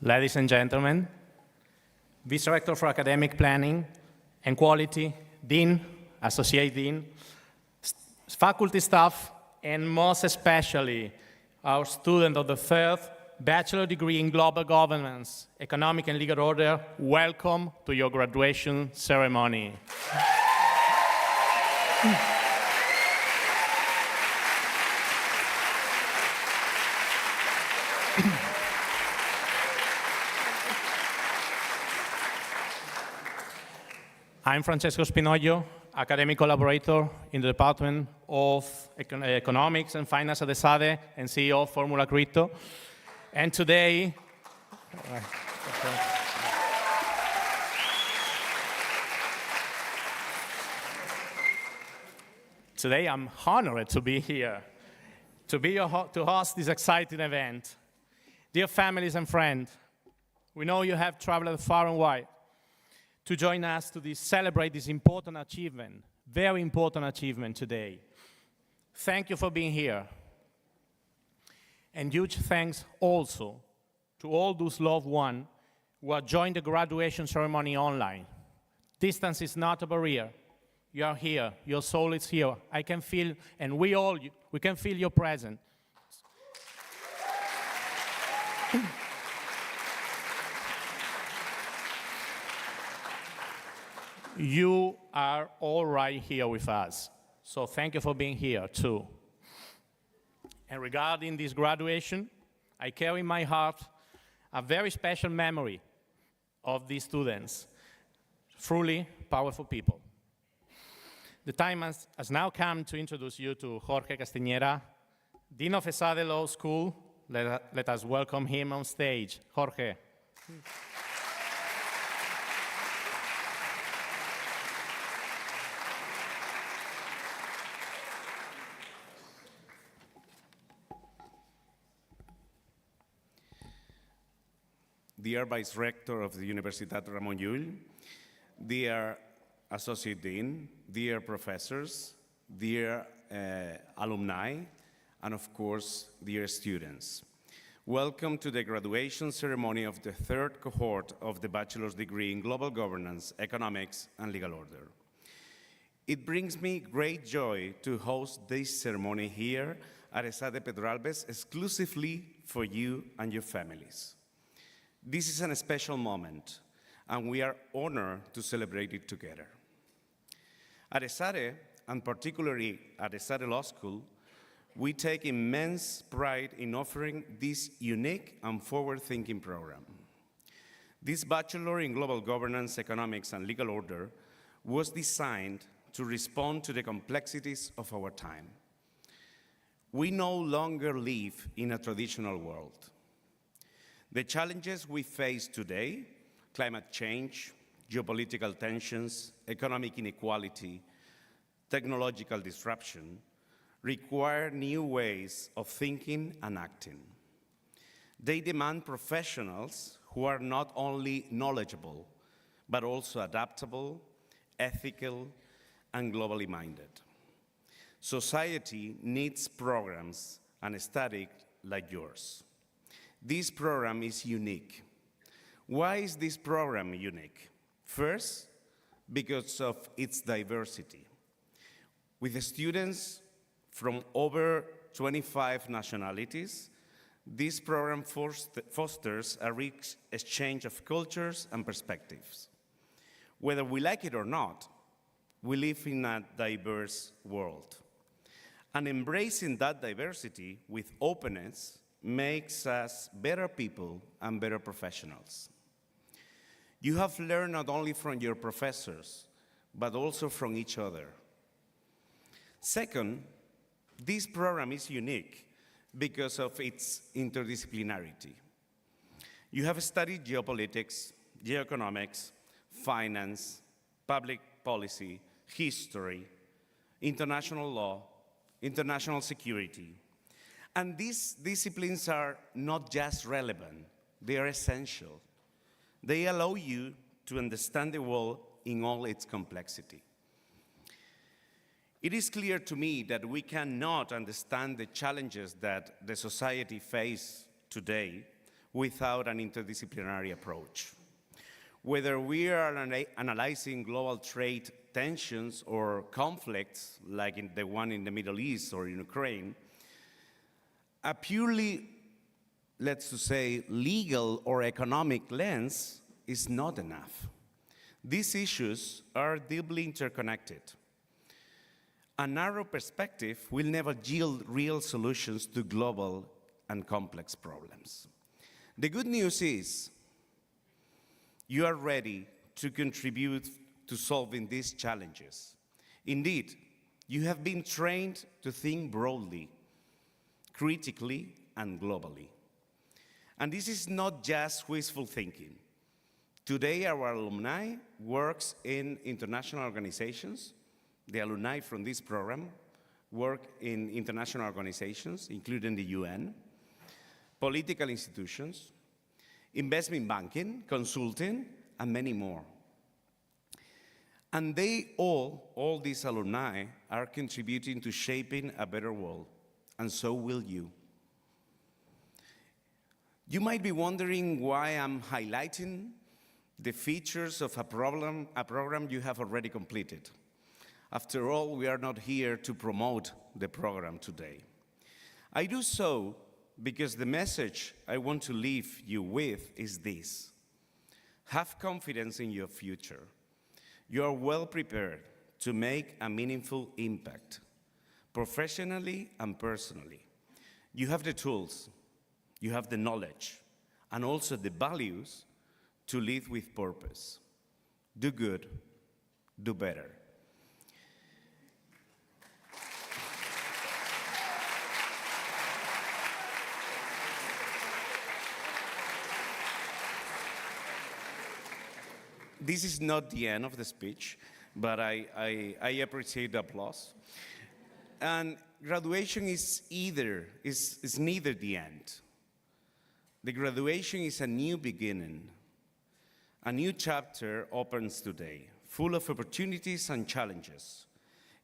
Ladies and gentlemen, Vice Rector for Academic Planning and Quality, Dean, Associate Dean, faculty staff, and most especially our student of the third Bachelor degree in Global Governance, Economic and Legal Order, welcome to your graduation ceremony. I'm Francesco Spinoglio, academic collaborator in the Department of Economics and Finance at Esade and CEO of Formula Crypto. And today, I'm honored to be here, to host this exciting event. Dear families and friends, we know you have traveled far and wide to join us to celebrate this important achievement, very important achievement today. Thank you for being here. And huge thanks also to all those loved ones who have joined the graduation ceremony online. Distance is not a barrier. You are here, your soul is here. I can feel, and we can feel your presence. You are all right here with us. So thank you for being here too. And regarding this graduation, I carry in my heart a very special memory of these students, truly powerful people. The time has now come to introduce you to Jorge Castañera, Dean of Esade Law School. Let us welcome him on stage. Jorge. Dear Vice Rector of the Universitat Ramon Llull, dear Associate Dean, dear professors, dear alumni, and of course, dear students. Welcome to the graduation ceremony of the third cohort of the bachelor's degree in Global Governance, Economics, and Legal Order. It brings me great joy to host this ceremony here at Esade Pedralbes exclusively for you and your families. This is a special moment, and we are honored to celebrate it together. At Esade, and particularly at Esade Law School, we take immense pride in offering this unique and forward-thinking program. This Bachelor in Global Governance, Economics, and Legal Order was designed to respond to the complexities of our time. We no longer live in a traditional world. The challenges we face today, climate change, geopolitical tensions, economic inequality, technological disruption, require new ways of thinking and acting. They demand professionals who are not only knowledgeable, but also adaptable, ethical, and globally minded. Society needs programs and studies like yours. This program is unique. Why is this program unique? First, because of its diversity. With the students from over 25 nationalities, this program fosters a rich exchange of cultures and perspectives. Whether we like it or not, we live in a diverse world. And embracing that diversity with openness makes us better people and better professionals. You have learned not only from your professors, but also from each other. Second, this program is unique because of its interdisciplinarity. You have studied geopolitics, geoeconomics, finance, public policy, history, international law, international security. And these disciplines are not just relevant, they are essential. They allow you to understand the world in all its complexity. It is clear to me that we cannot understand the challenges that the society faces today without an interdisciplinary approach. Whether we are analyzing global trade tensions or conflicts, like the one in the Middle East or in Ukraine, a purely, let's say, legal or economic lens is not enough. These issues are deeply interconnected. A narrow perspective will never yield real solutions to global and complex problems. The good news is you are ready to contribute to solving these challenges. Indeed, you have been trained to think broadly, critically, and globally. And this is not just wishful thinking. Today, our alumni works in international organizations. The alumni from this program work in international organizations, including the UN, political institutions, investment banking, consulting, and many more. And they all these alumni, are contributing to shaping a better world, and so will you. You might be wondering why I'm highlighting the features of a program you have already completed. After all, we are not here to promote the program today. I do so because the message I want to leave you with is this: have confidence in your future. You are well prepared to make a meaningful impact, professionally and personally. You have the tools, you have the knowledge, and also the values to live with purpose. Do good, do better. This is not the end of the speech, but I appreciate the applause. And graduation is neither the end. The graduation is a new beginning. A new chapter opens today, full of opportunities and challenges.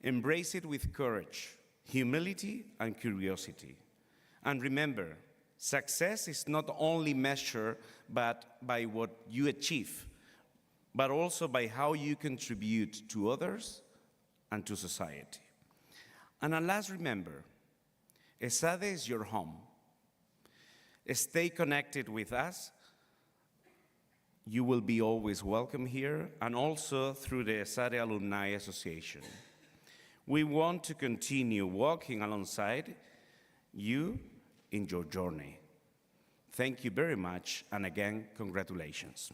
Embrace it with courage, humility, and curiosity. And remember, success is not only measured by what you achieve, but also by how you contribute to others and to society. And at last, remember, Esade is your home. Stay connected with us. You will be always welcome here, and also through the Esade Alumni Association. We want to continue walking alongside you in your journey. Thank you very much, and again, congratulations.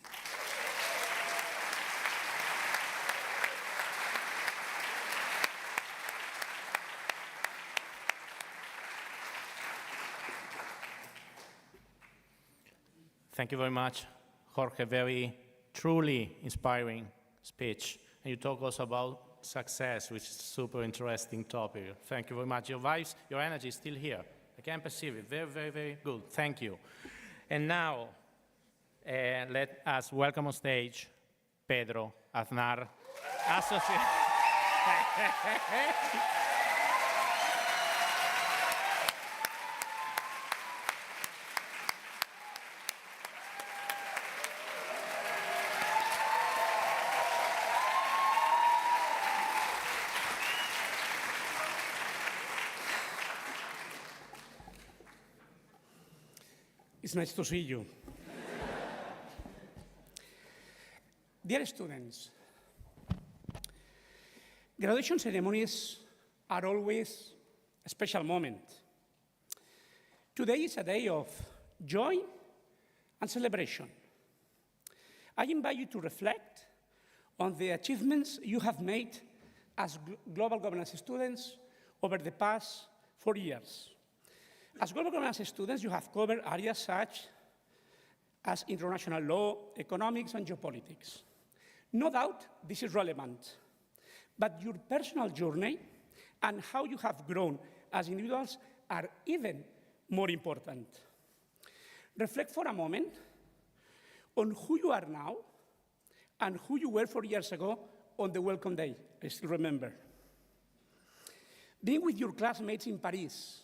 Thank you very much, Jorge. Very truly inspiring speech. And you talk also about success, which is a super interesting topic. Thank you very much. Your vibes, your energy is still here. I can perceive it. Very, very, very good. Thank you. And now, let us welcome on stage Pedro Aznar, Associate. It's nice to see you. Dear students, graduation ceremonies are always a special moment. Today is a day of joy and celebration. I invite you to reflect on the achievements you have made as global governance students over the past 4 years. As global governance students, you have covered areas such as international law, economics, and geopolitics. No doubt this is relevant, but your personal journey and how you have grown as individuals are even more important. Reflect for a moment on who you are now and who you were 4 years ago on the welcome day. I still remember. Being with your classmates in Paris,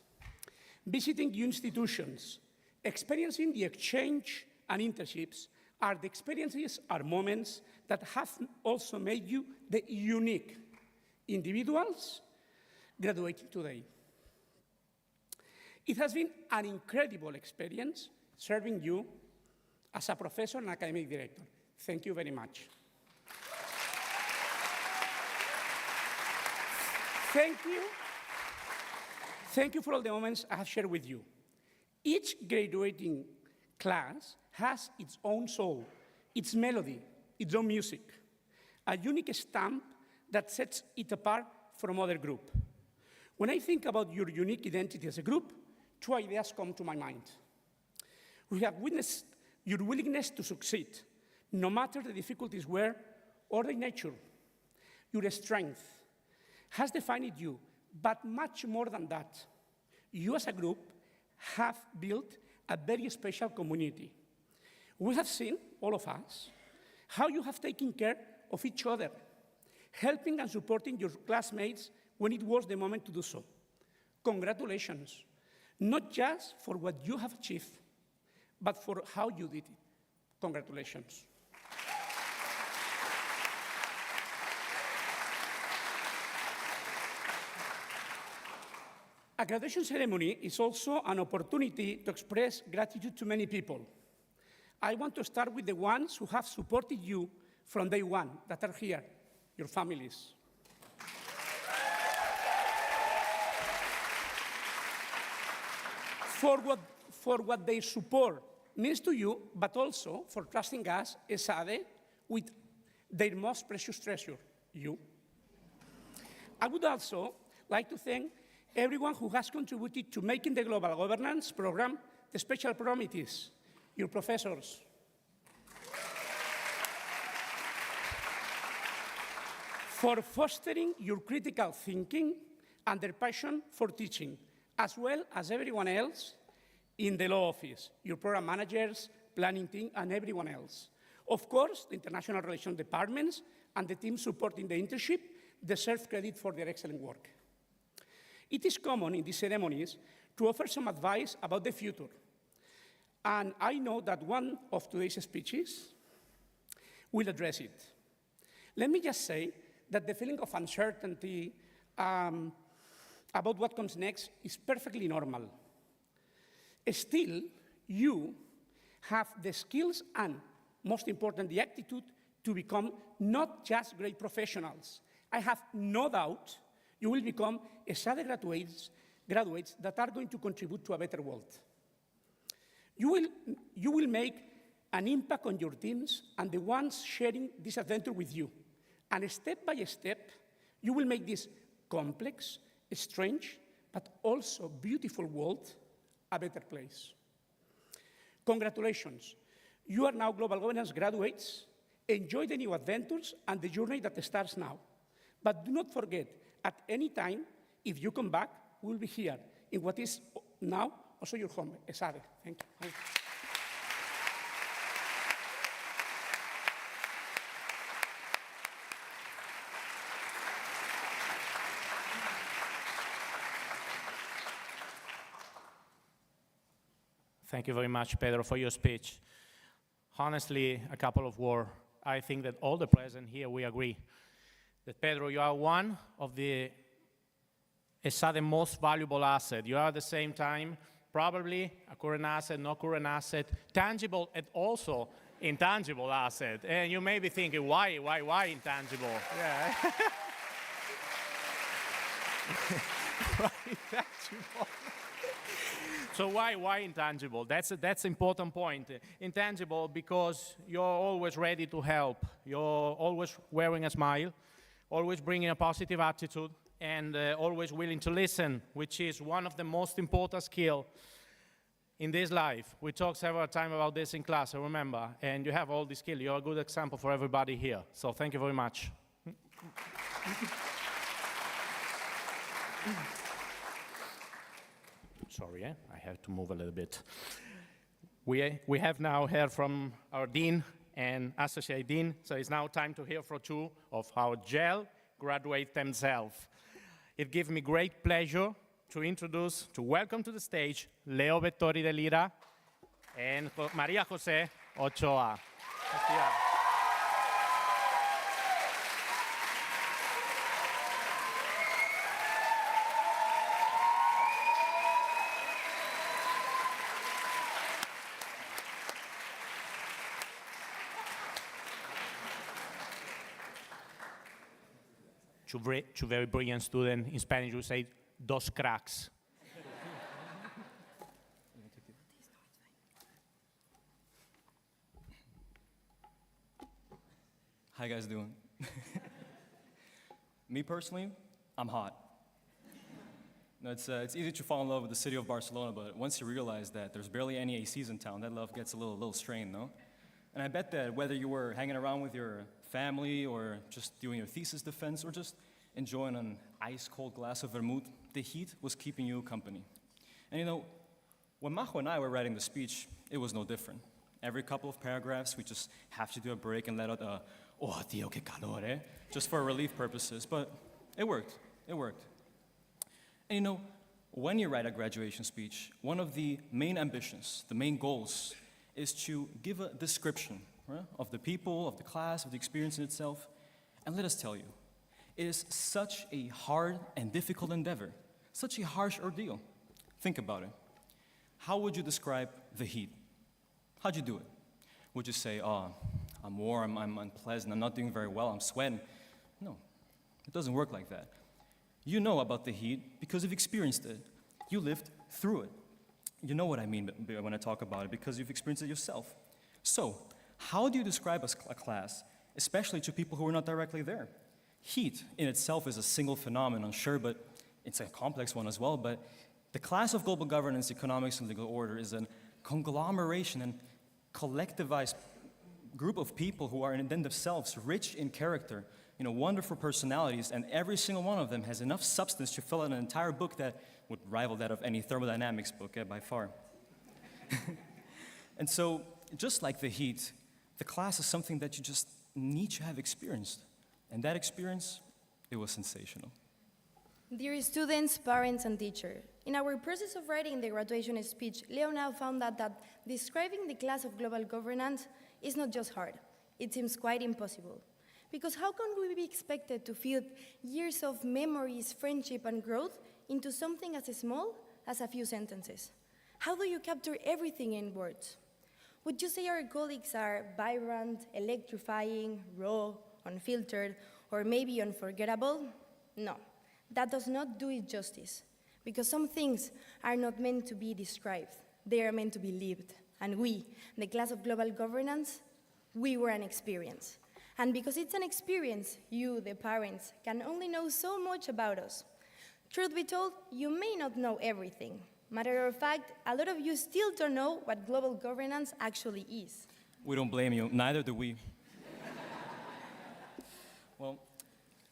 visiting institutions, experiencing the exchange and internships are the experiences, are moments that have also made you the unique individuals graduating today. It has been an incredible experience serving you as a professor and academic director. Thank you very much. Thank you. Thank you for all the moments I have shared with you. Each graduating class has its own soul, its melody, its own music, a unique stamp that sets it apart from other groups. When I think about your unique identity as a group, two ideas come to my mind. We have witnessed your willingness to succeed, no matter the difficulties were or the nature. Your strength has defined you, but much more than that. You as a group have built a very special community. We have seen, all of us, how you have taken care of each other, helping and supporting your classmates when it was the moment to do so. Congratulations, not just for what you have achieved, but for how you did it. Congratulations. A graduation ceremony is also an opportunity to express gratitude to many people. I want to start with the ones who have supported you from day one, that are here, your families. For what their support means to you, but also for trusting us, Esade, with their most precious treasure, you. I would also like to thank everyone who has contributed to making the global governance program the special program it is, your professors. For fostering your critical thinking and their passion for teaching, as well as everyone else in the law office, your program managers, planning team, and everyone else. Of course, the international relations departments and the team supporting the internship deserve credit for their excellent work. It is common in these ceremonies to offer some advice about the future. And I know that one of today's speeches will address it. Let me just say that the feeling of uncertainty about what comes next is perfectly normal. Still, you have the skills and, most important, the attitude to become not just great professionals. I have no doubt you will become Esade graduates that are going to contribute to a better world. You will make an impact on your teams and the ones sharing this adventure with you. And step by step, you will make this complex, strange, but also beautiful world a better place. Congratulations. You are now Global Governance graduates. Enjoy the new adventures and the journey that starts now. But do not forget, at any time, if you come back, we'll be here in what is now also your home, Esade. Thank you. Thank you very much, Pedro, for your speech. Honestly, a couple of words. I think that all the present here, we agree that, Pedro, you are one of the Esade most valuable asset. You are at the same time probably a current asset, no current asset, tangible and also intangible asset. And you may be thinking, why intangible? Yeah. Why intangible? So why intangible? That's an important point. Intangible because you're always ready to help. You're always wearing a smile, always bringing a positive attitude, and always willing to listen, which is one of the most important skills in this life. We talked several times about this in class, I remember, and you have all these skills. You're a good example for everybody here. So thank you very much. Sorry, I have to move a little bit. We have now heard from our dean and associate dean, so it's now time to hear from two of our GEL graduates themselves. It gives me great pleasure to welcome to the stage Leo Vettori de Lira And María José Ochoa. Sofía. To very brilliant student in Spanish, we say dos cracks. How you guys doing? Me personally, I'm hot. No, it's easy to fall in love with the city of Barcelona, but once you realize that there's barely any ACs in town, that love gets a little strained, no? And I bet that whether you were hanging around with your family or just doing your thesis defense or just enjoying an ice-cold glass of vermouth, the heat was keeping you company. And you know, when Majo and I were writing the speech, it was no different. Every couple of paragraphs, we just have to do a break and let out a, oh, tío, qué calor, eh? Just for relief purposes, but it worked. And you know, when you write a graduation speech, one of the main ambitions, the main goals, is to give a description, right, of the people, of the class, of the experience in itself. And let us tell you, it is such a hard and difficult endeavor, such a harsh ordeal. Think about it. How would you describe the heat? How'd you do it? Would you say, oh, I'm warm, I'm unpleasant, I'm not doing very well, I'm sweating? No, it doesn't work like that. You know about the heat because you've experienced it. You lived through it. You know what I mean when I talk about it because you've experienced it yourself. So, how do you describe a class, especially to people who are not directly there? Heat in itself is a single phenomenon, sure, but it's a complex one as well. But the class of global governance, economics, and legal order is a conglomeration and collectivized group of people who are in themselves rich in character, you know, wonderful personalities, and every single one of them has enough substance to fill out an entire book that would rival that of any thermodynamics book, by far. And so, just like the heat, the class is something that you just need to have experienced. And that experience, it was sensational. Dear students, parents, and teachers, in our process of writing the graduation speech, Leo now found out that describing the class of global governance is not just hard, it seems quite impossible. Because how can we be expected to fit years of memories, friendship, and growth into something as small as a few sentences? How do you capture everything in words? Would you say our colleagues are vibrant, electrifying, raw, unfiltered, or maybe unforgettable? No, that does not do it justice, because some things are not meant to be described, they are meant to be lived. And we, the class of global governance, we were an experience. And because it's an experience, you, the parents, can only know so much about us. Truth be told, you may not know everything. Matter of fact, a lot of you still don't know what global governance actually is. We don't blame you, neither do we. Well,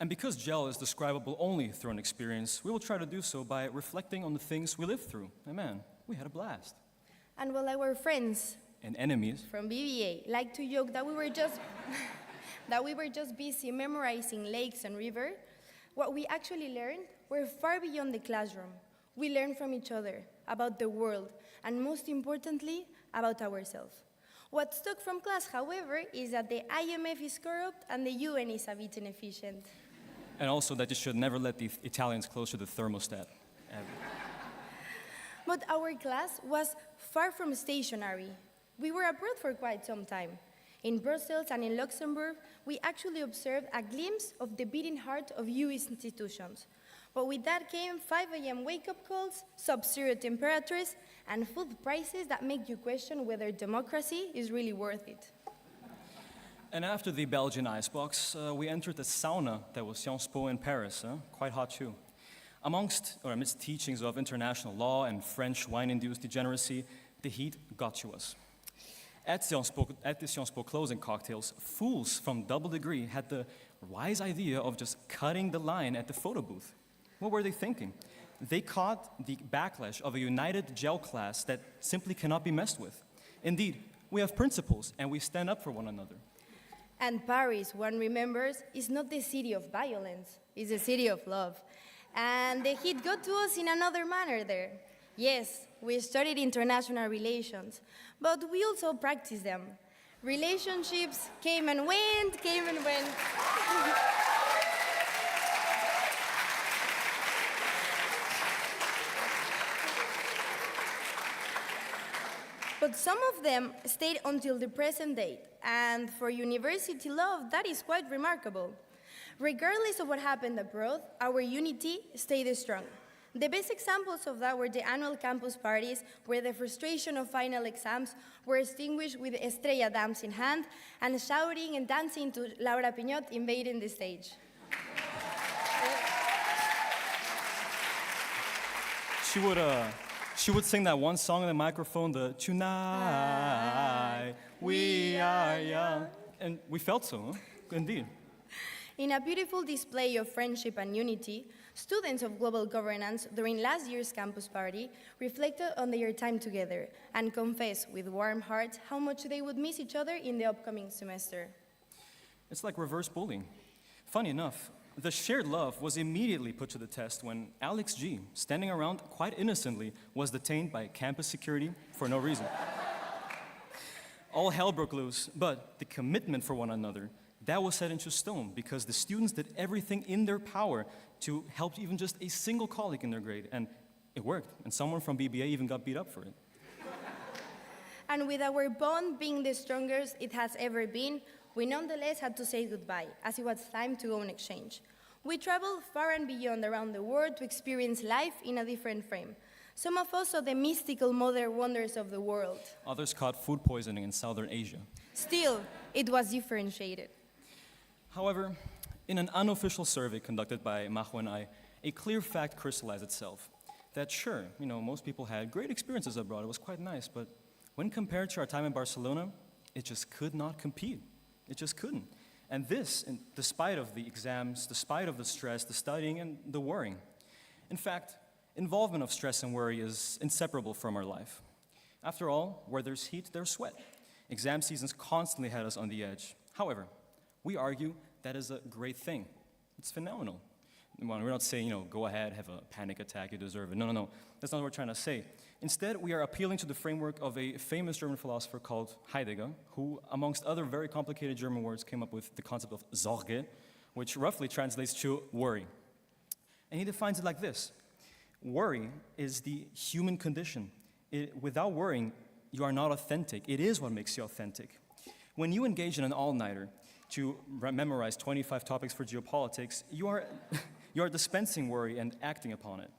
and because gel is describable only through an experience, we will try to do so by reflecting on the things we lived through. And man, we had a blast. And while our friends And enemies. from BBA like to joke that we were just busy memorizing lakes and rivers, what we actually learned were far beyond the classroom. We learned from each other, about the world, and most importantly, about ourselves. What stuck from class, however, is that the IMF is corrupt and the UN is a bit inefficient. And also that you should never let the Italians close to the thermostat. Ever. But our class was far from stationary. We were abroad for quite some time. In Brussels and in Luxembourg, we actually observed a glimpse of the beating heart of US institutions. But with that came 5 a.m. wake-up calls, sub-zero temperatures, and food prices that make you question whether democracy is really worth it. And after the Belgian icebox, we entered the sauna that was Sciences Po in Paris, quite hot too. Amidst teachings of international law and French wine-induced degeneracy, the heat got to us. At the Sciences Po closing cocktails, fools from Double Degree had the wise idea of just cutting the line at the photo booth. What were they thinking? They caught the backlash of a united gel class that simply cannot be messed with. Indeed, we have principles and we stand up for one another. And Paris, one remembers, is not the city of violence, it's the city of love. And the heat got to us in another manner there. Yes, we studied international relations, but we also practiced them. Relationships came and went, came and went. But some of them stayed until the present date, and for university love, that is quite remarkable. Regardless of what happened abroad, our unity stayed strong. The best examples of that were the annual campus parties, where the frustration of final exams were extinguished with Estrella dams in hand and shouting and dancing to Laura Piñot invading the stage. She would sing that one song in the microphone, the Tonight We Are Young. And we felt so, huh? Indeed. In a beautiful display of friendship and unity, students of global governance during last year's campus party reflected on their time together and confessed with warm hearts how much they would miss each other in the upcoming semester. It's like reverse bullying. Funny enough, the shared love was immediately put to the test when Alex G, standing around quite innocently, was detained by campus security for no reason. All hell broke loose, but the commitment for one another, that was set into stone because the students did everything in their power to help even just a single colleague in their grade, and it worked, and someone from BBA even got beat up for it. And with our bond being the strongest it has ever been, we nonetheless had to say goodbye, as it was time to go on exchange. We traveled far and beyond around the world to experience life in a different frame. Some of us saw the mystical modern wonders of the world. Others caught food poisoning in Southern Asia. Still, it was differentiated. However, in an unofficial survey conducted by Majo and I, a clear fact crystallized itself. That sure, most people had great experiences abroad, it was quite nice, but when compared to our time in Barcelona, it just could not compete. It just couldn't. And this, despite of the exams, despite of the stress, the studying, and the worrying. In fact, involvement of stress and worry is inseparable from our life. After all, where there's heat, there's sweat. Exam seasons constantly had us on the edge. However, we argue that is a great thing. It's phenomenal. We're not saying, go ahead, have a panic attack, you deserve it. No. That's not what we're trying to say. Instead, we are appealing to the framework of a famous German philosopher called Heidegger, who, amongst other very complicated German words, came up with the concept of Sorge, which roughly translates to worry. And he defines it like this. Worry is the human condition. Without worrying, you are not authentic. It is what makes you authentic. When you engage in an all-nighter to memorize 25 topics for geopolitics, you are dispensing worry and acting upon it.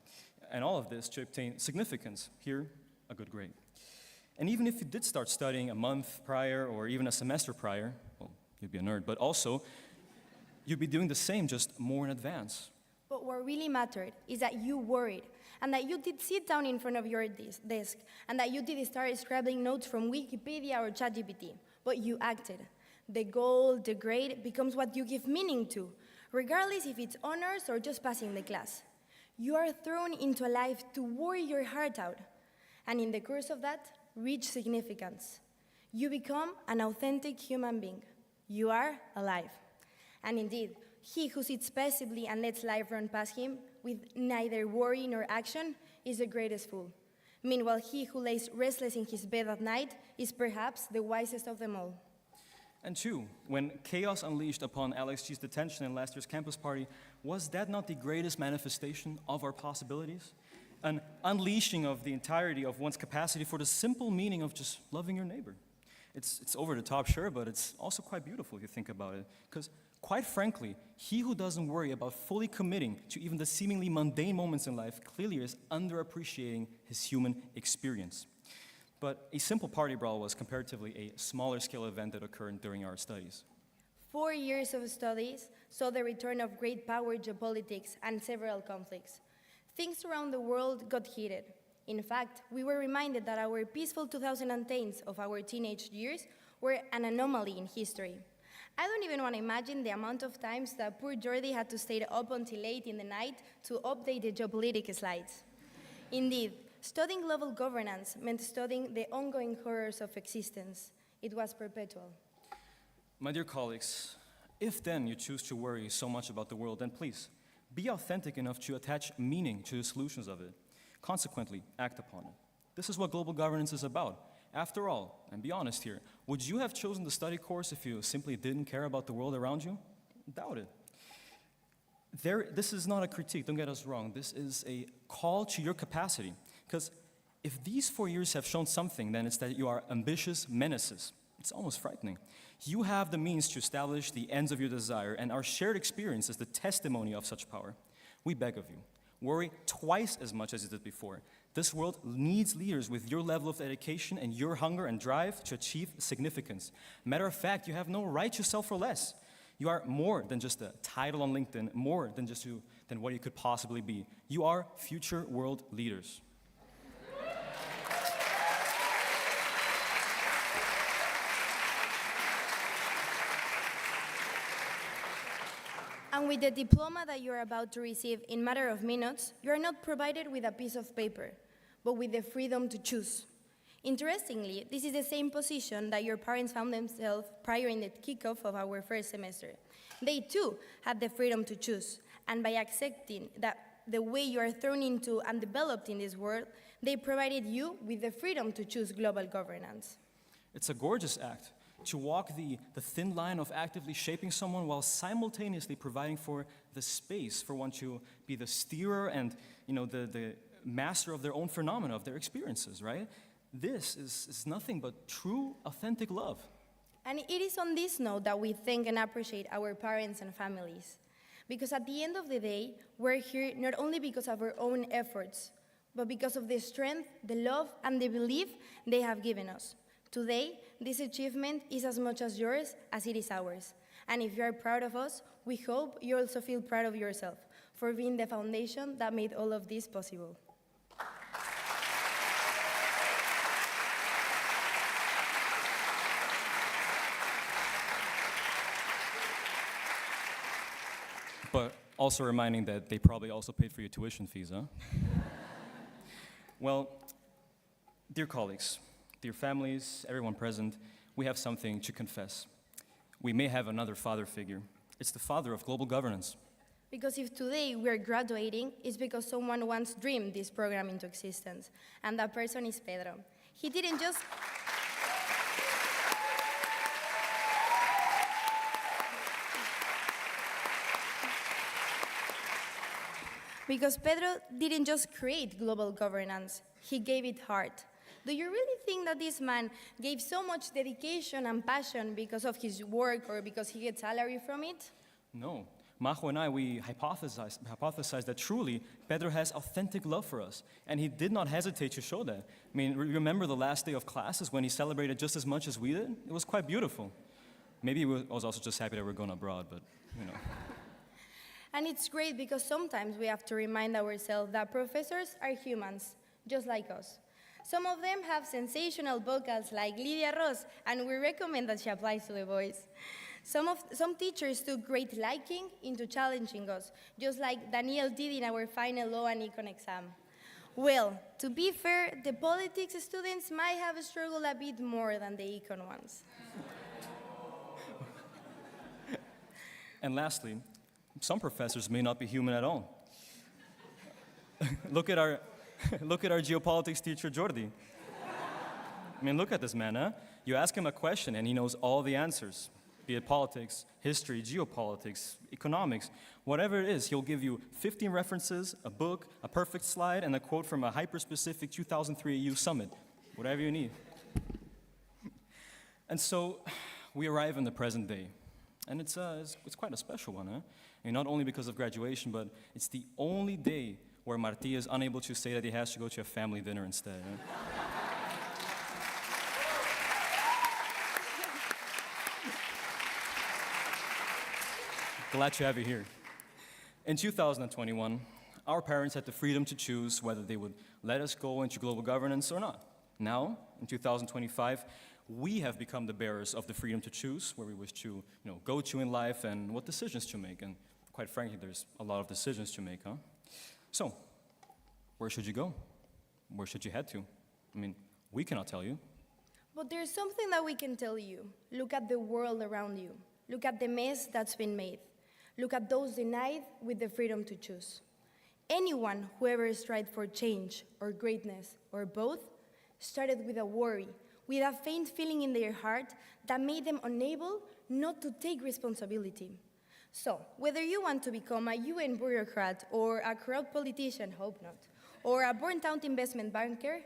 And all of this to obtain significance, here, a good grade. And even if you did start studying a month prior or even a semester prior, well, you'd be a nerd, but also, you'd be doing the same, just more in advance. But what really mattered is that you worried, and that you did sit down in front of your desk, and that you did start scribbling notes from Wikipedia or ChatGPT, but you acted. The goal, the grade, becomes what you give meaning to, regardless if it's honors or just passing the class. You are thrown into a life to worry your heart out, and in the course of that, reach significance. You become an authentic human being. You are alive. And indeed, he who sits passively and lets life run past him with neither worry nor action is the greatest fool. Meanwhile, he who lays restless in his bed at night is perhaps the wisest of them all. And two, when chaos unleashed upon Alex G's detention in last year's campus party, was that not the greatest manifestation of our possibilities? An unleashing of the entirety of one's capacity for the simple meaning of just loving your neighbor. It's over the top, sure, but it's also quite beautiful if you think about it. Because quite frankly, he who doesn't worry about fully committing to even the seemingly mundane moments in life clearly is underappreciating his human experience. But a simple party brawl was comparatively a smaller scale event that occurred during our studies. 4 years of studies saw the return of great power geopolitics and several conflicts. Things around the world got heated. In fact, we were reminded that our peaceful 2010s of our teenage years were an anomaly in history. I don't even want to imagine the amount of times that poor Jordi had to stay up until late in the night to update the geopolitics slides. Indeed, studying global governance meant studying the ongoing horrors of existence. It was perpetual. My dear colleagues, if then you choose to worry so much about the world, then please, be authentic enough to attach meaning to the solutions of it. Consequently, act upon it. This is what global governance is about. After all, and be honest here, would you have chosen the study course if you simply didn't care about the world around you? Doubt it. This is not a critique, don't get us wrong. This is a call to your capacity. Because if these 4 years have shown something, then it's that you are ambitious menaces. It's almost frightening. You have the means to establish the ends of your desire, and our shared experience is the testimony of such power. We beg of you, worry twice as much as you did before. This world needs leaders with your level of dedication and your hunger and drive to achieve significance. Matter of fact, you have no right to settle for less. You are more than just a title on LinkedIn, more than what you could possibly be. You are future world leaders. And with the diploma that you're about to receive in matter of minutes, you are not provided with a piece of paper, but with the freedom to choose. Interestingly, this is the same position that your parents found themselves prior in the kickoff of our first semester. They too had the freedom to choose, and by accepting that the way you are thrown into and developed in this world, they provided you with the freedom to choose global governance. It's a gorgeous act to walk the thin line of actively shaping someone while simultaneously providing for the space for one to be the steerer and the master of their own phenomena, of their experiences, right? This is nothing but true, authentic love. And it is on this note that we thank and appreciate our parents and families. Because at the end of the day, we're here not only because of our own efforts, but because of the strength, the love, and the belief they have given us. Today, this achievement is as much as yours as it is ours. And if you are proud of us, we hope you also feel proud of yourself for being the foundation that made all of this possible. But also reminding that they probably also paid for your tuition fees, huh? Well, dear colleagues, dear families, everyone present, we have something to confess. We may have another father figure. It's the father of global governance. Because if today we're graduating, it's because someone once dreamed this program into existence. And that person is Pedro. He didn't just... Because Pedro didn't just create global governance, he gave it heart. Do you really think that this man gave so much dedication and passion because of his work or because he gets salary from it? No. Majo and I, we hypothesized that truly Pedro has authentic love for us, and he did not hesitate to show that. I mean, remember the last day of classes when he celebrated just as much as we did? It was quite beautiful. Maybe he was also just happy that we're going abroad, but, And it's great because sometimes we have to remind ourselves that professors are humans, just like us. Some of them have sensational vocals like Lidia Ross, and we recommend that she applies to the voice. Some teachers took great liking into challenging us, just like Daniel did in our final law and econ exam. Well, to be fair, the politics students might have struggled a bit more than the econ ones. And lastly, some professors may not be human at all. Look at our geopolitics teacher, Jordi. I mean, look at this man, huh? You ask him a question and he knows all the answers, be it politics, history, geopolitics, economics, whatever it is, he'll give you 15 references, a book, a perfect slide, and a quote from a hyper-specific 2003 EU summit, whatever you need. And so we arrive in the present day. And it's quite a special one, huh? I mean, not only because of graduation, but it's the only day where Martí is unable to say that he has to go to a family dinner instead. Huh? Glad to have you here. In 2021, our parents had the freedom to choose whether they would let us go into global governance or not. Now, in 2025, we have become the bearers of the freedom to choose where we wish to, go to in life and what decisions to make. And quite frankly, there's a lot of decisions to make, huh? So, where should you go? Where should you head to? I mean, we cannot tell you. But there's something that we can tell you. Look at the world around you. Look at the mess that's been made. Look at those denied with the freedom to choose. Anyone who ever strived for change or greatness or both started with a worry, with a faint feeling in their heart that made them unable not to take responsibility. So, whether you want to become a UN bureaucrat or a corrupt politician, hope not, or a burnt-out investment banker,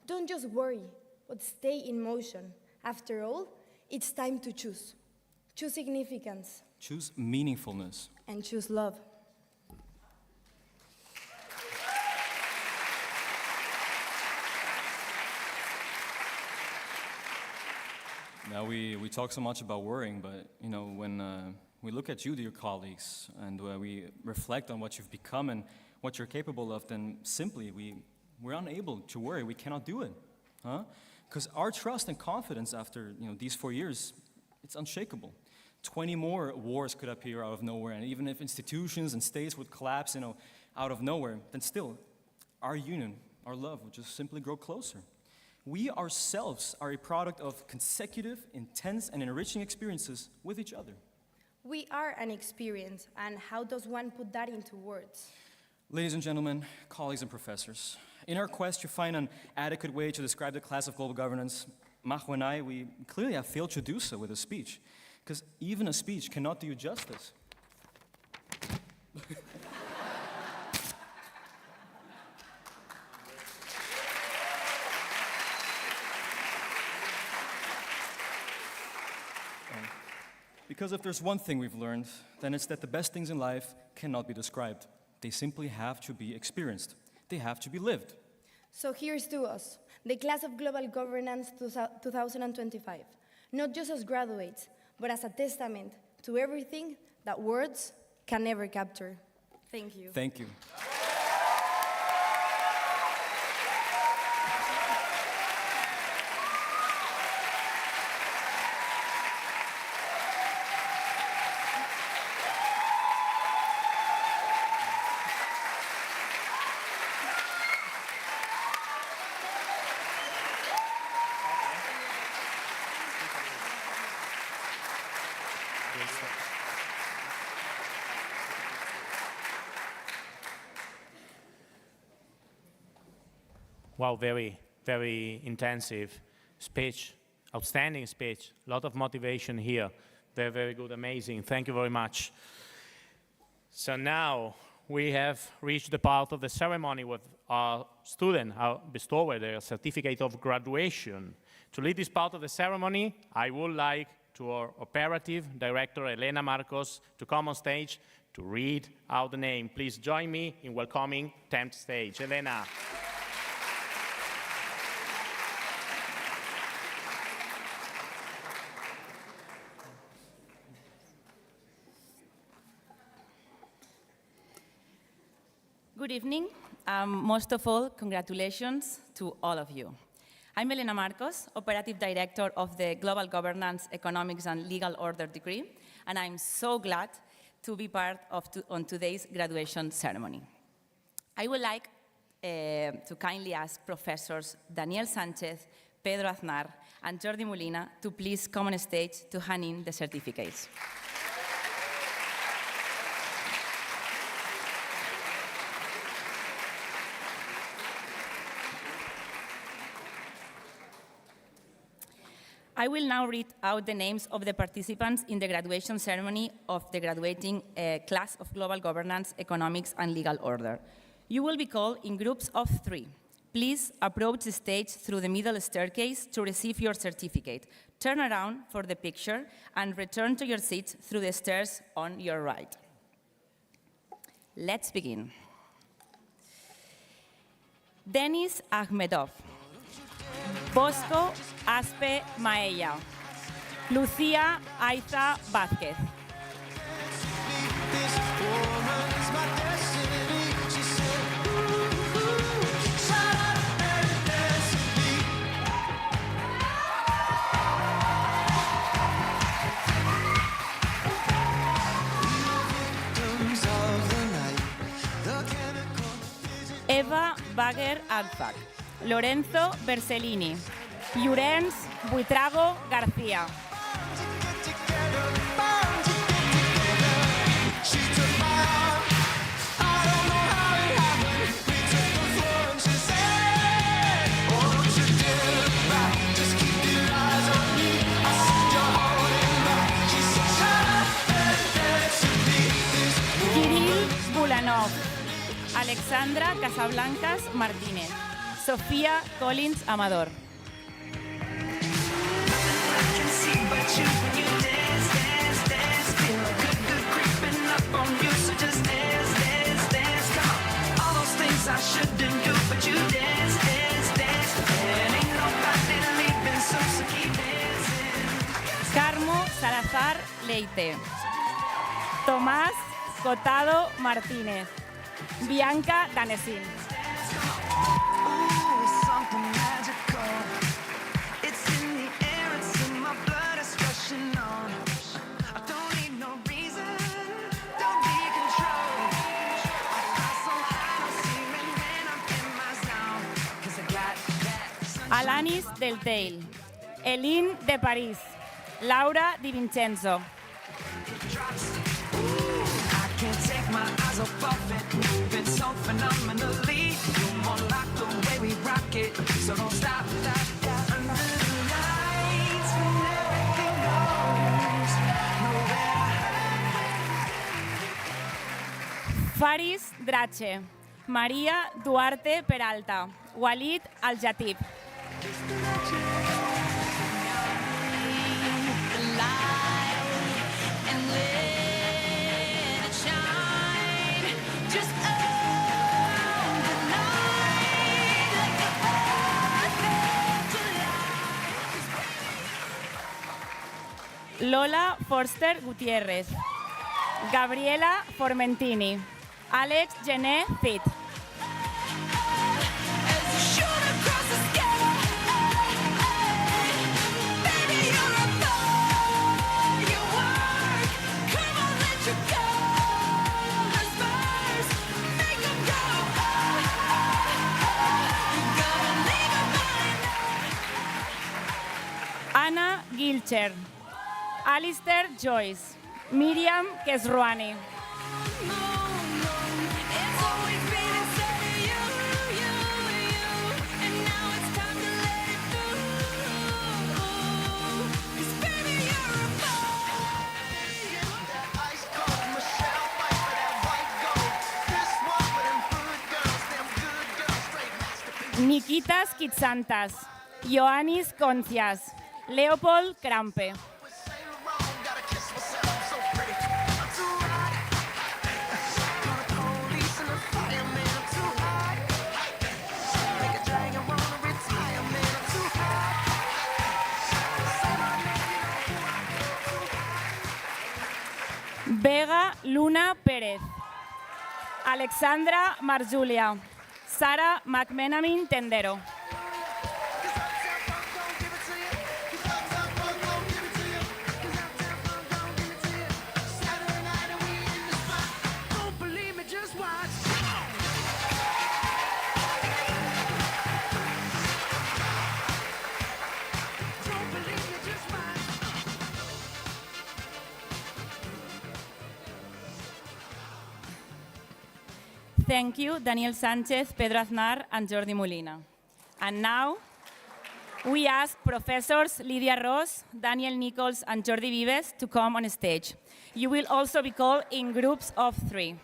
don't just worry, but stay in motion. After all, it's time to choose. Choose significance. Choose meaningfulness. And choose love. Now we talk so much about worrying, but when we look at you, dear colleagues, and we reflect on what you've become and what you're capable of, then simply we're unable to worry. We cannot do it, huh? Because our trust and confidence after these 4 years, it's unshakable. 20 more wars could appear out of nowhere, and even if institutions and states would collapse, out of nowhere, then still, our union, our love would just simply grow closer. We ourselves are a product of consecutive, intense, and enriching experiences with each other. We are an experience, and how does one put that into words? Ladies and gentlemen, colleagues and professors, in our quest to find an adequate way to describe the class of global governance, Majo and I, we clearly have failed to do so with a speech, because even a speech cannot do you justice. Because if there's one thing we've learned, then it's that the best things in life cannot be described. They simply have to be experienced. They have to be lived. So here's to us, the class of Global Governance 2025, not just as graduates, but as a testament to everything that words can never capture. Thank you. Thank you. Wow, very, very intensive speech, outstanding speech, a lot of motivation here. Very, very good, amazing. Thank you very much. So now we have reached the part of the ceremony with our student, our bestower, their certificate of graduation. To lead this part of the ceremony, I would like to our operative director, Elena Marcos, to come on stage to read out the name. Please join me in welcoming 10th stage. Elena. Good evening. Most of all, congratulations to all of you. I'm Elena Marcos, Operative Director of the Global Governance, Economics and Legal Order degree, and I'm so glad to be part of on today's graduation ceremony. I would like to kindly ask Professors Daniel Sanchez, Pedro Aznar, and Jordi Molina to please come on stage to hand in the certificates. I will now read out the names of the participants in the graduation ceremony of the graduating class of Global Governance, Economics and Legal Order. You will be called in groups of 3. Please approach the stage through the middle staircase to receive your certificate. Turn around for the picture and return to your seats through the stairs on your right. Let's begin. Denis Akhmedov. Bosco Aspe Maella. Lucía Aiza Vázquez. Eva Bagger Alfac. Lorenzo Bersellini. Llorenç Buitrago García. Alexandra Casablancas Martínez. Sofía Collins Amador. Carmo Salazar Leite. Tomás Cotado Martínez. Bianca Danesín. Alanis Del Teil. Eline de París. Laura Di Vincenzo. Faris Drache. María Duarte Peralta. Walid Al-Jatib. Lola Forster Gutiérrez. Gabriela Formentini. Alex Gené Fit. Ana Gilcher. Alistair Joyce. Miriam Kesrouani. Nikitas Kitsantas. Ioannis Koncias. Leopold Krampe. Vega Luna Pérez. Alexandra Marjulia. Sara McMenamin Tendero. Thank you, Daniel Sanchez, Pedro Aznar, and Jordi Molina. And now, we ask Professors Lydia Ross, Daniel Nichols, and Jordi Vives to come on stage. You will also be called in groups of 3.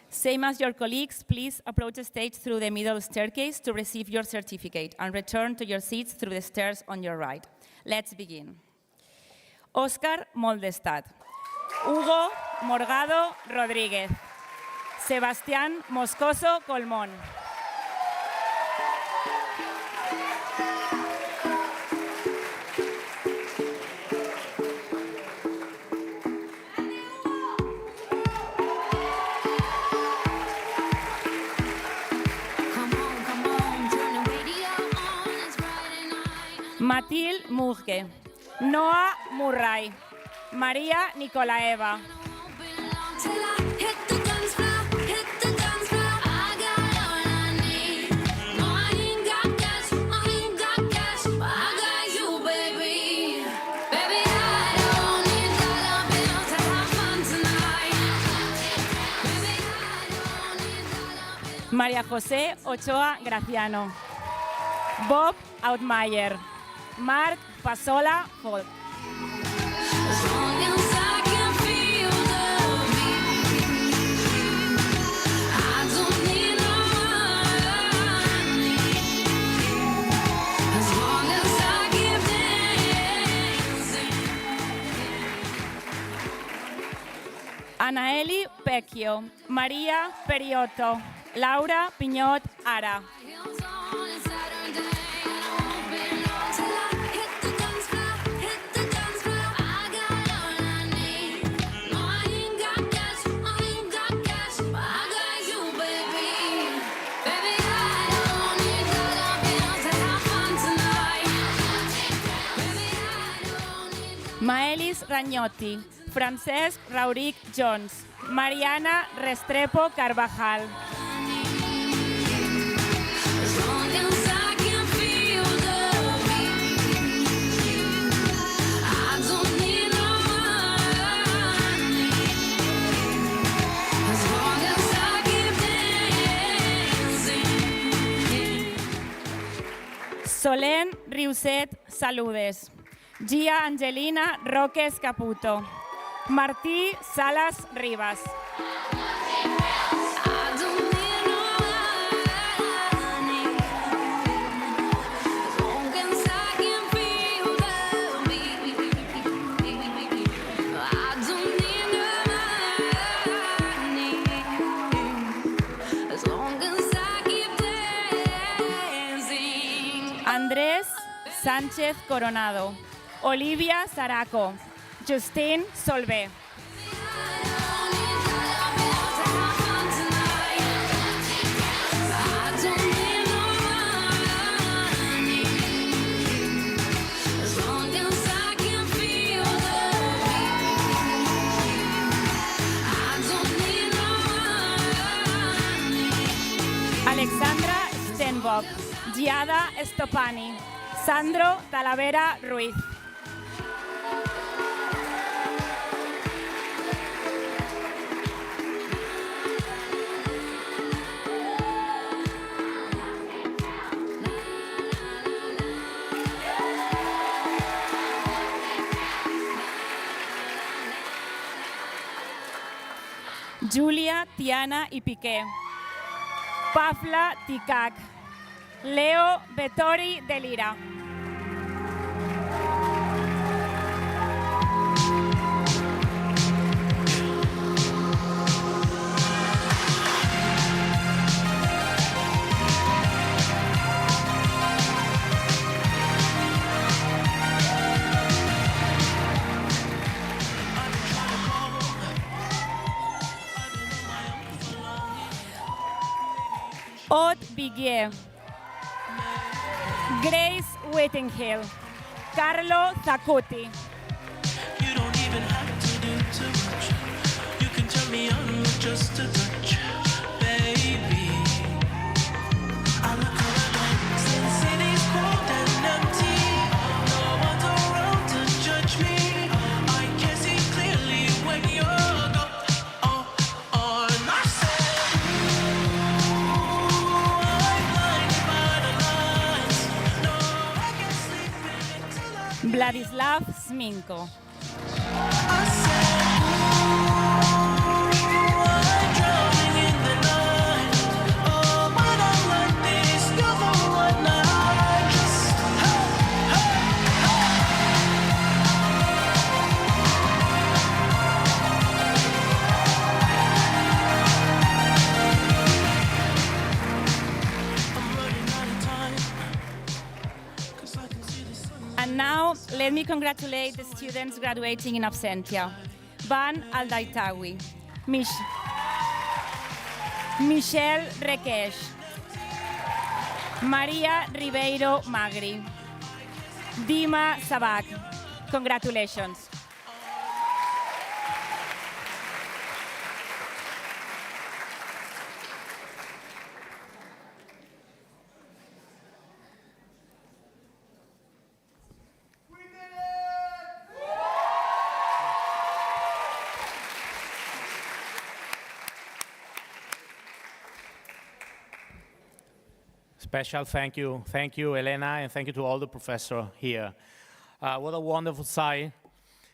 Same as your colleagues, please approach the stage through the middle staircase to receive your certificate and return to your seats through the stairs on your right. Let's begin. Óscar Moldestad. Hugo Morgado Rodríguez. Sebastián Moscoso Colmón. Mathilde Murge. Noah Murray. María Nicolaeva. María José Ochoa Graciano. Bob Outmayer. Marc Passola Folk. As long as I can feel the beat, I don't need no money. As long as I keep dancing. Anaeli Pecchio, Maria Periotto, Laura Piñot Ara. Heels on, it's Saturday, and I won't be long till I hit the dance floor, hit the dance floor. I got all I need. No, I ain't got cash, I ain't got cash, but I got you, baby. Baby, I don't need dollar bills to have fun tonight. Baby, I don't need Maelis Ragnotti, Francesc Rauric Jones, Mariana Restrepo Carvajal. as long as I can feel the beat. I don't need no money. As long as I keep dancing. Solène Riuset Saludes, Gia Angelina Roques Caputo, Martí Salas Rivas. I don't need no money. As long as I can feel the beat. I don't need no money. As long as I keep dancing. Andrés Sánchez Coronado, Olivia Saraco, Justine Solvé. Alexandra Stenbock, Giada Stopani, Sandro Talavera Ruiz. Julia, Tiana y Piqué. Pafla Ticac. Leo Vettori de Lira. Aude Viguier. Grace Whittinghill. Carlo Zaccuti. You don't even have to do too much. You can turn me on with just a touch, baby. I look around since city's cold and empty. No one's around to judge me. I can see clearly when you're gone. And I said, ooh, I'm blinded by the lights. No, I can't sleep until I Vladislav Sminko. I said, ooh, I'm drowning in the night. Oh, when I'm like this, you're the one I just, hey, hey, I'm running out of time, 'cause I can see the sun. And now, let me congratulate the students graduating in absentia. Van Aldaitawi, Michelle Requesh, Maria Ribeiro Magri, Dima Sabak. Congratulations. Special thank you, Elena, and thank you to all the professors here. What a wonderful sight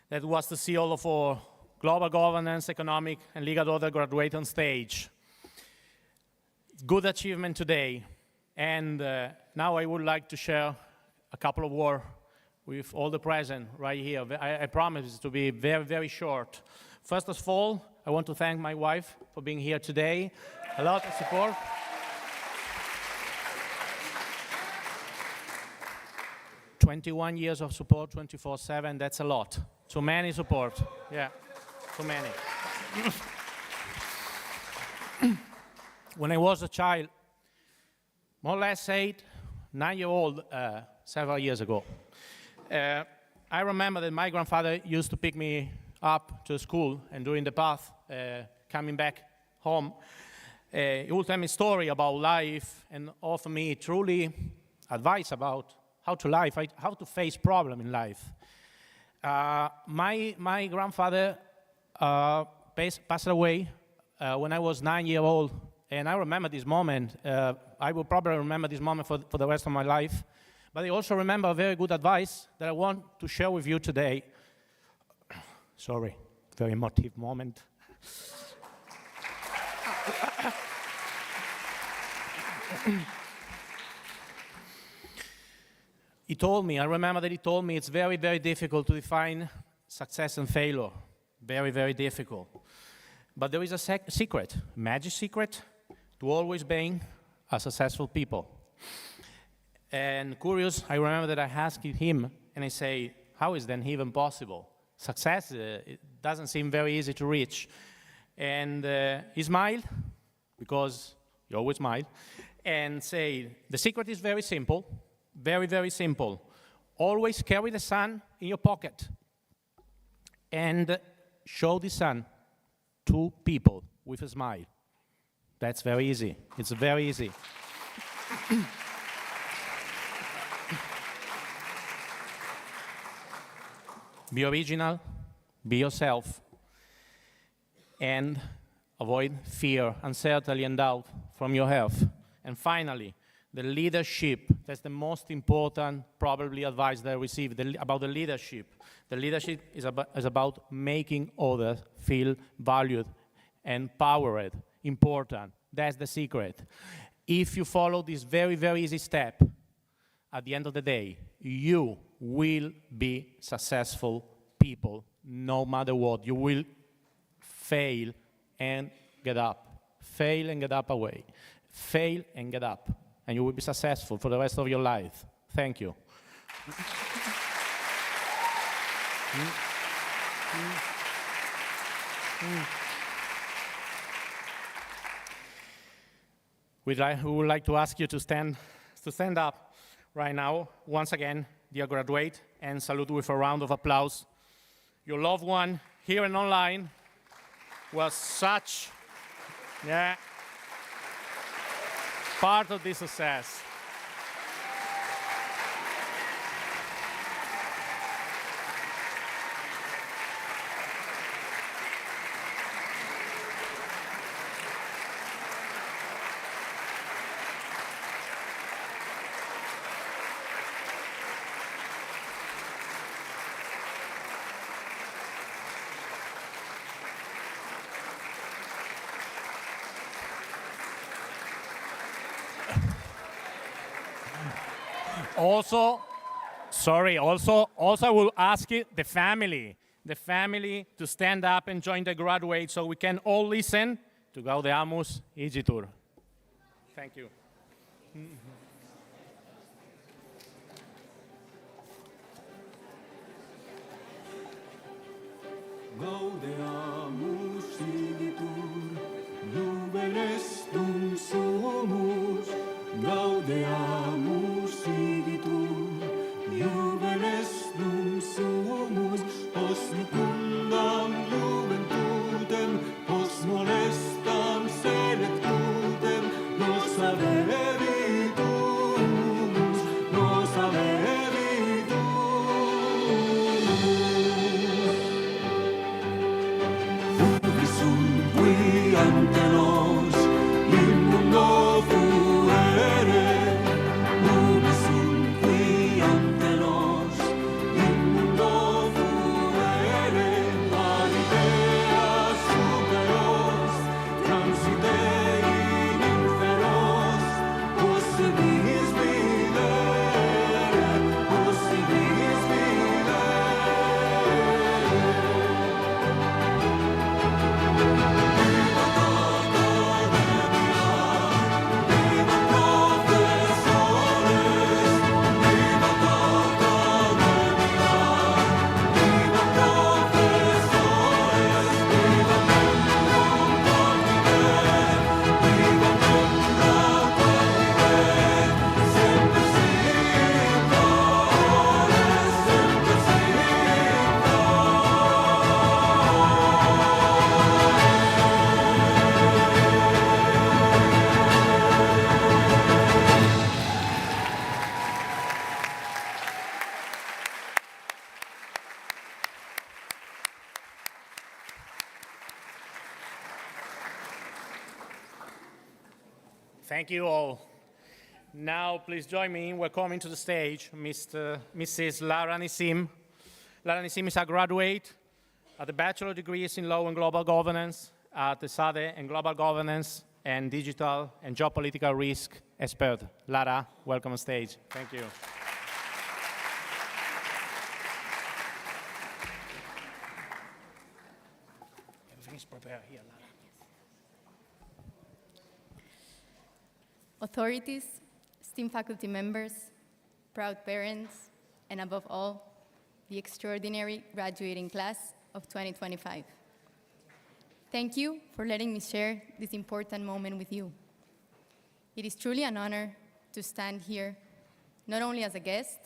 that was to see all of our global governance, economic, and legal order graduate on stage. Good achievement today. And now I would like to share a couple of words with all the present right here. I promise to be very, very short. First of all, I want to thank my wife for being here today. A lot of support. "21 years of support, 24/7, that's a lot. Too many support, yeah, too many." When I was a child, more or less 8, 9-year-old, several years ago, I remember that my grandfather used to pick me up to school, and during the path, coming back home, he would tell me a story about life and offer me truly advice about how to live, how to face problems in life. My grandfather passed away when I was 9 years old, and I remember this moment. I will probably remember this moment for the rest of my life. But I also remember a very good advice that I want to share with you today. Sorry, very emotive moment. He told me, I remember that he told me it's very, very difficult to define success and failure. Very, very difficult. But there is a secret, magic secret, to always being a successful people. And curious, I remember that I asked him, and I say, how is then even possible? Success, it doesn't seem very easy to reach. And he smiled, because he always smiled, and say, the secret is very simple, very, very simple. Always carry the sun in your pocket and show the sun to people with a smile. That's very easy. It's very easy. Be original, be yourself, and avoid fear, uncertainty, and doubt from your health. And finally, the leadership. That's the most important, probably, advice that I received about the leadership. The leadership is about making others feel valued, empowered, important. That's the secret. If you follow this very, very easy step, at the end of the day, you will be successful people, no matter what. You will fail and get up. Fail and get up away. Fail and get up. And you will be successful for the rest of your life. Thank you. We would like to ask you to stand up right now, once again, dear graduate, and salute with a round of applause. Your loved one, here and online, was such, part of this success. Also, I will ask the family to stand up and join the graduates so we can all listen to Gaudeamus Igitur. Thank you. Gaudeamus igitur, jubeles dum sumus. Gaudeamus igitur, jubeles dum sumus. Post lucundam juventutem, post molestam selectutem, nos avevitumus, nos avevitumus. Ubisum qui ante nos, in mundo fuere. Ubisum qui ante nos, in Thank you all. Now, please join me in welcoming to the stage Mrs. Lara Nissim. Lara Nissim is a graduate at the Bachelor degrees in Law and Global Governance at Esade and Global Governance and Digital and Geopolitical Risk Expert. Lara, welcome on stage. Thank you. Everything is prepared here, Lara. Authorities, esteemed faculty members, proud parents, and above all, the extraordinary graduating class of 2025. Thank you for letting me share this important moment with you. It is truly an honor to stand here, not only as a guest,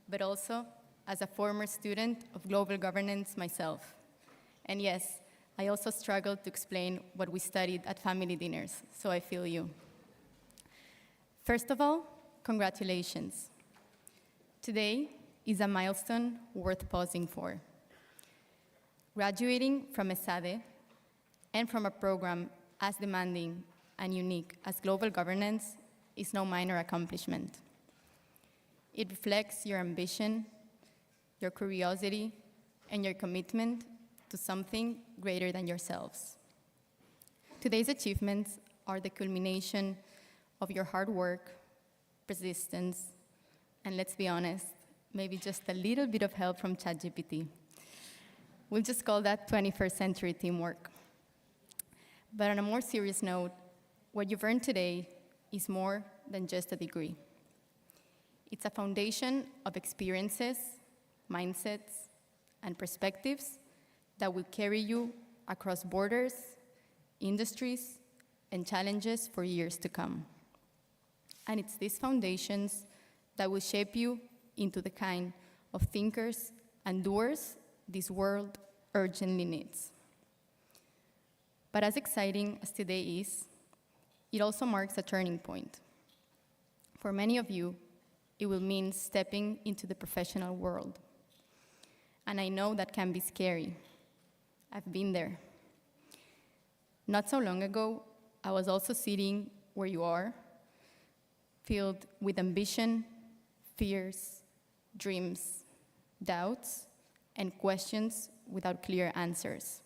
but also as a former student of global governance myself. And yes, I also struggled to explain what we studied at family dinners, so I feel you. First of all, congratulations. Today is a milestone worth pausing for. Graduating from Esade and from a program as demanding and unique as global governance is no minor accomplishment. It reflects your ambition, your curiosity, and your commitment to something greater than yourselves. Today's achievements are the culmination of your hard work, persistence, and let's be honest, maybe just a little bit of help from ChatGPT. We'll just call that 21st century teamwork. But on a more serious note, what you've earned today is more than just a degree. It's a foundation of experiences, mindsets, and perspectives that will carry you across borders, industries, and challenges for years to come. And it's these foundations that will shape you into the kind of thinkers and doers this world urgently needs. But as exciting as today is, it also marks a turning point. For many of you, it will mean stepping into the professional world. And I know that can be scary. I've been there. Not so long ago, I was also sitting where you are, filled with ambition, fears, dreams, doubts, and questions without clear answers.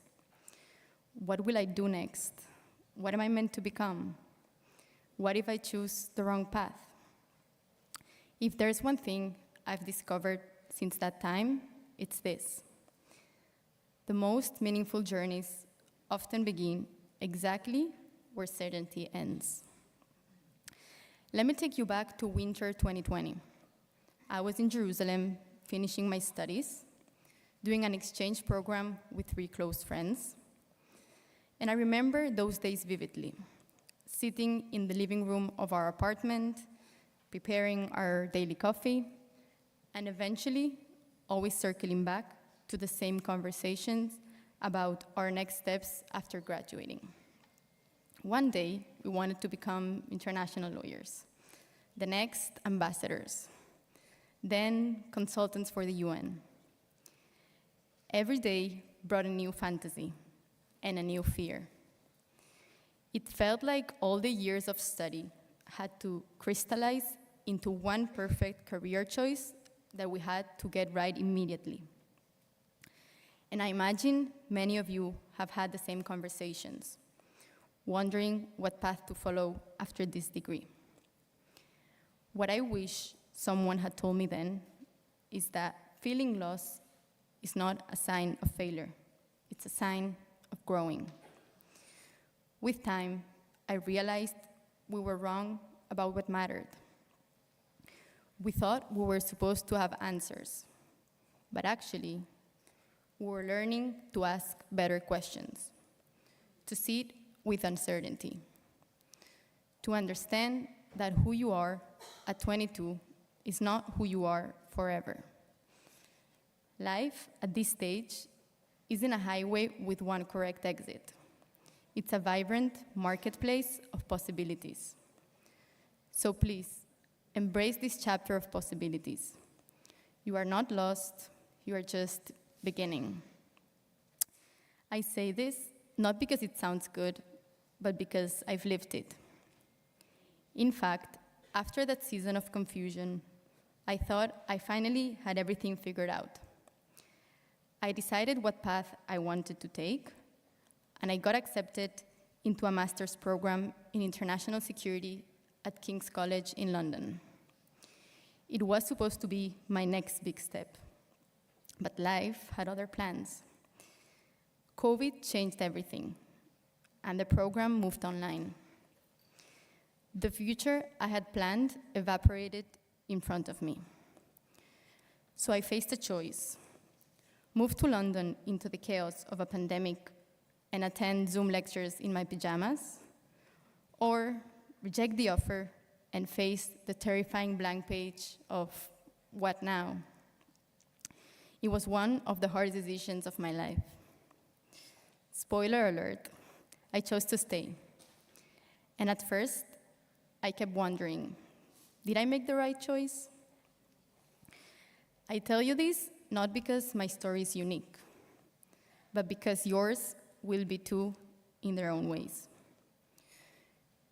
What will I do next? What am I meant to become? What if I choose the wrong path? If there's one thing I've discovered since that time, it's this. The most meaningful journeys often begin exactly where certainty ends. Let me take you back to winter 2020. I was in Jerusalem finishing my studies, doing an exchange program with 3 close friends. And I remember those days vividly, sitting in the living room of our apartment, preparing our daily coffee, and eventually always circling back to the same conversations about our next steps after graduating. One day, we wanted to become international lawyers, the next ambassadors, then consultants for the UN. Every day brought a new fantasy and a new fear. It felt like all the years of study had to crystallize into one perfect career choice that we had to get right immediately. And I imagine many of you have had the same conversations, wondering what path to follow after this degree. What I wish someone had told me then is that feeling lost is not a sign of failure. It's a sign of growing. With time, I realized we were wrong about what mattered. We thought we were supposed to have answers, but actually, we were learning to ask better questions, to sit with uncertainty, to understand that who you are at 22 is not who you are forever. Life at this stage isn't a highway with one correct exit. It's a vibrant marketplace of possibilities. So please, embrace this chapter of possibilities. You are not lost, you are just beginning. I say this not because it sounds good, but because I've lived it. In fact, after that season of confusion, I thought I finally had everything figured out. I decided what path I wanted to take, and I got accepted into a master's program in international security at King's College in London. It was supposed to be my next big step, but life had other plans. COVID changed everything, and the program moved online. The future I had planned evaporated in front of me. So I faced a choice: move to London into the chaos of a pandemic and attend Zoom lectures in my pajamas, or reject the offer and face the terrifying blank page of what now? It was one of the hardest decisions of my life. Spoiler alert, I chose to stay. And at first, I kept wondering, did I make the right choice? I tell you this not because my story is unique, but because yours will be too in their own ways.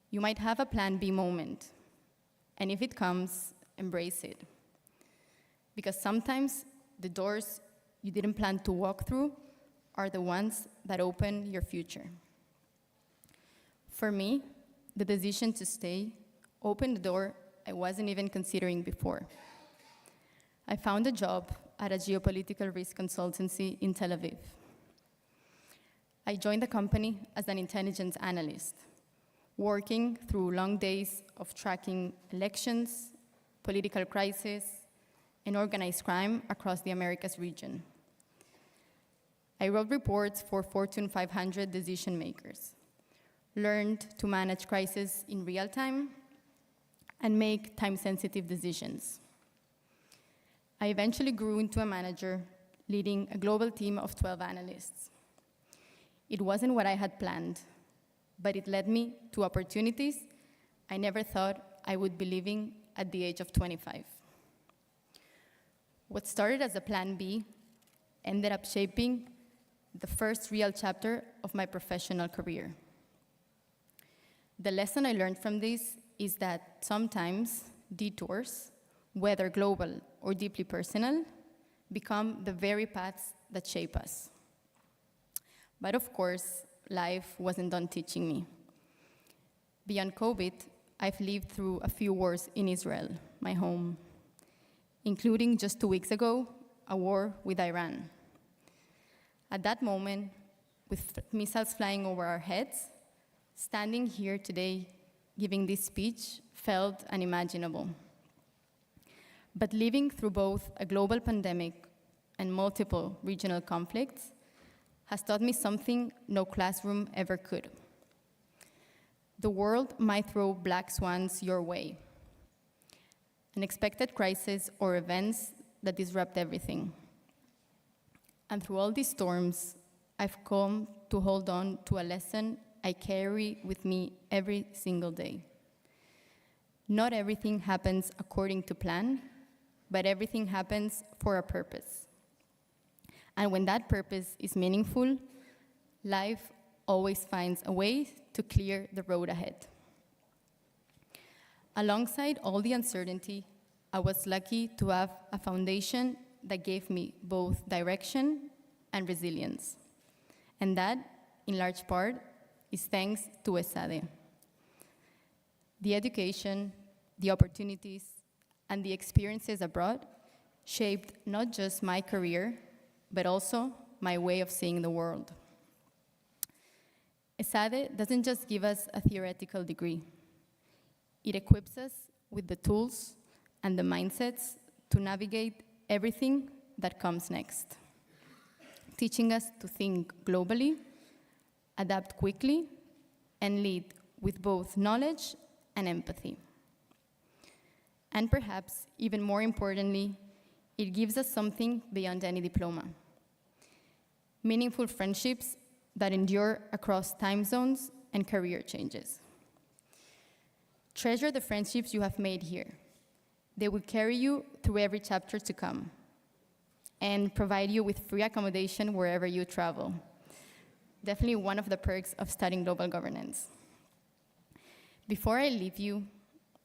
You might have a plan B moment, and if it comes, embrace it. Because sometimes the doors you didn't plan to walk through are the ones that open your future. For me, the decision to stay opened the door I wasn't even considering before. I found a job at a geopolitical risk consultancy in Tel Aviv. I joined the company as an intelligence analyst, working through long days of tracking elections, political crisis, and organized crime across the Americas region. I wrote reports for Fortune 500 decision makers, learned to manage crisis in real time, and make time-sensitive decisions. I eventually grew into a manager, leading a global team of 12 analysts. It wasn't what I had planned, but it led me to opportunities I never thought I would be living at the age of 25. What started as a plan B ended up shaping the first real chapter of my professional career. The lesson I learned from this is that sometimes detours, whether global or deeply personal, become the very paths that shape us. But of course, life wasn't done teaching me. Beyond COVID, I've lived through a few wars in Israel, my home, including just 2 weeks ago, a war with Iran. At that moment, with missiles flying over our heads, standing here today giving this speech felt unimaginable. But living through both a global pandemic and multiple regional conflicts has taught me something no classroom ever could. The world might throw black swans your way, unexpected crises or events that disrupt everything. And through all these storms, I've come to hold on to a lesson I carry with me every single day. Not everything happens according to plan, but everything happens for a purpose. And when that purpose is meaningful, life always finds a way to clear the road ahead. Alongside all the uncertainty, I was lucky to have a foundation that gave me both direction and resilience. And that, in large part, is thanks to Esade. The education, the opportunities, and the experiences abroad shaped not just my career, but also my way of seeing the world. Esade doesn't just give us a theoretical degree. It equips us with the tools and the mindsets to navigate everything that comes next, teaching us to think globally, adapt quickly, and lead with both knowledge and empathy. And perhaps, even more importantly, it gives us something beyond any diploma: meaningful friendships that endure across time zones and career changes. Treasure the friendships you have made here. They will carry you through every chapter to come and provide you with free accommodation wherever you travel. Definitely one of the perks of studying global governance. Before I leave you,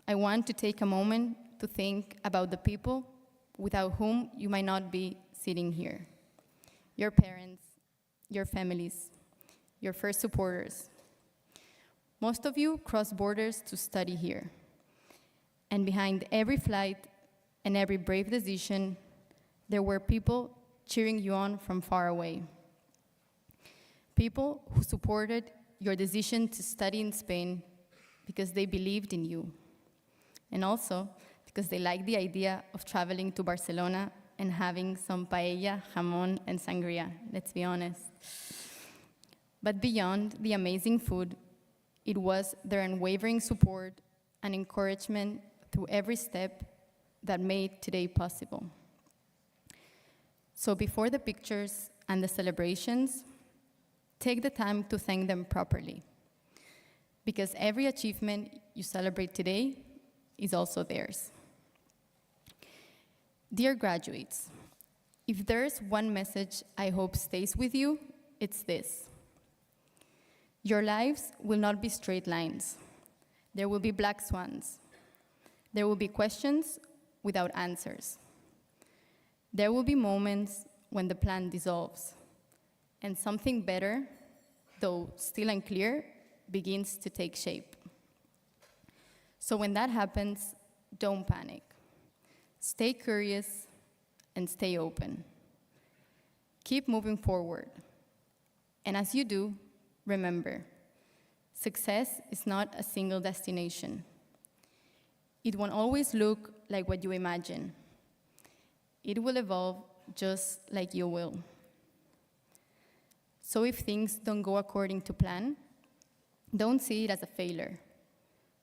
I want to take a moment to think about the people without whom you might not be sitting here. Your parents, your families, your first supporters. Most of you cross borders to study here. And behind every flight and every brave decision, there were people cheering you on from far away. People who supported your decision to study in Spain because they believed in you. And also because they liked the idea of traveling to Barcelona and having some paella, jamón, and sangria, let's be honest. But beyond the amazing food, it was their unwavering support and encouragement through every step that made today possible. So before the pictures and the celebrations, take the time to thank them properly, because every achievement you celebrate today is also theirs. Dear graduates, if there's one message I hope stays with you, it's this. Your lives will not be straight lines. There will be black swans. There will be questions without answers. There will be moments when the plan dissolves and something better, though still unclear, begins to take shape. So when that happens, don't panic. Stay curious and stay open. Keep moving forward. And as you do, remember, success is not a single destination. It won't always look like what you imagine. It will evolve just like you will. So if things don't go according to plan, don't see it as a failure.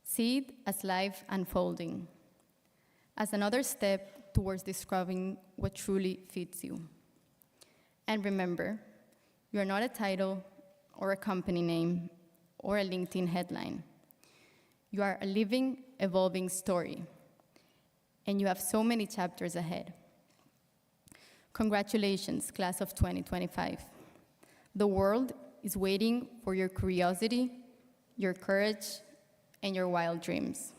See it as life unfolding, as another step towards discovering what truly fits you. And remember, you are not a title or a company name or a LinkedIn headline. You are a living, evolving story, and you have so many chapters ahead. Congratulations, class of 2025. The world is waiting for your curiosity, your courage, and your wild dreams.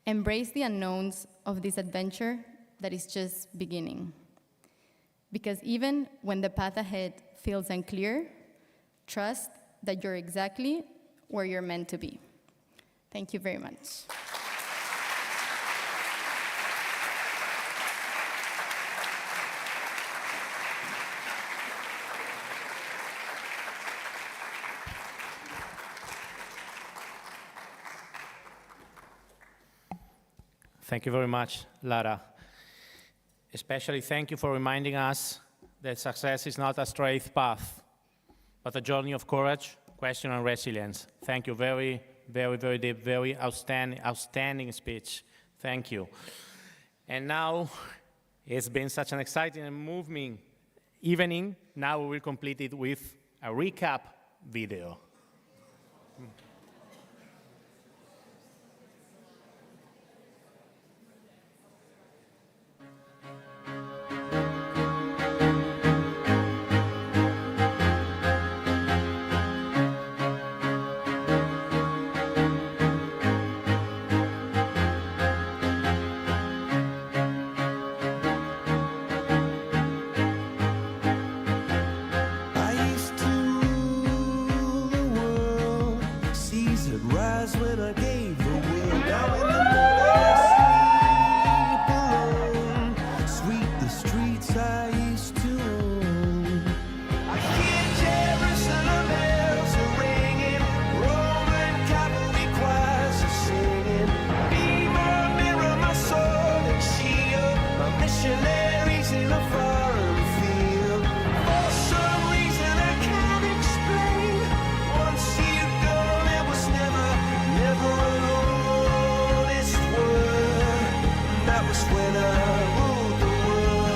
Embrace the unknowns of this adventure that is just beginning. Because even when the path ahead feels unclear, trust that you're exactly where you're meant to be. Thank you very much. Thank you very much, Lara. Especially thank you for reminding us that success is not a straight path, but a journey of courage, question, and resilience. Thank you. Very, very, very deep, very outstanding speech. Thank you. And now, it's been such an exciting and moving evening. Now we will complete it with a recap video. I used to rule the world, seas would rise when I gave the word. Now in the morning I sleep alone, sweep the streets I used to own. I hear Jerusalem bells are ringing, Roman cavalry choirs are singing. Be my mirror, my sword and shield, my missionaries in a foreign field. For some reason I can't explain, once you've gone it was never, never an honest word. That was when I ruled the world.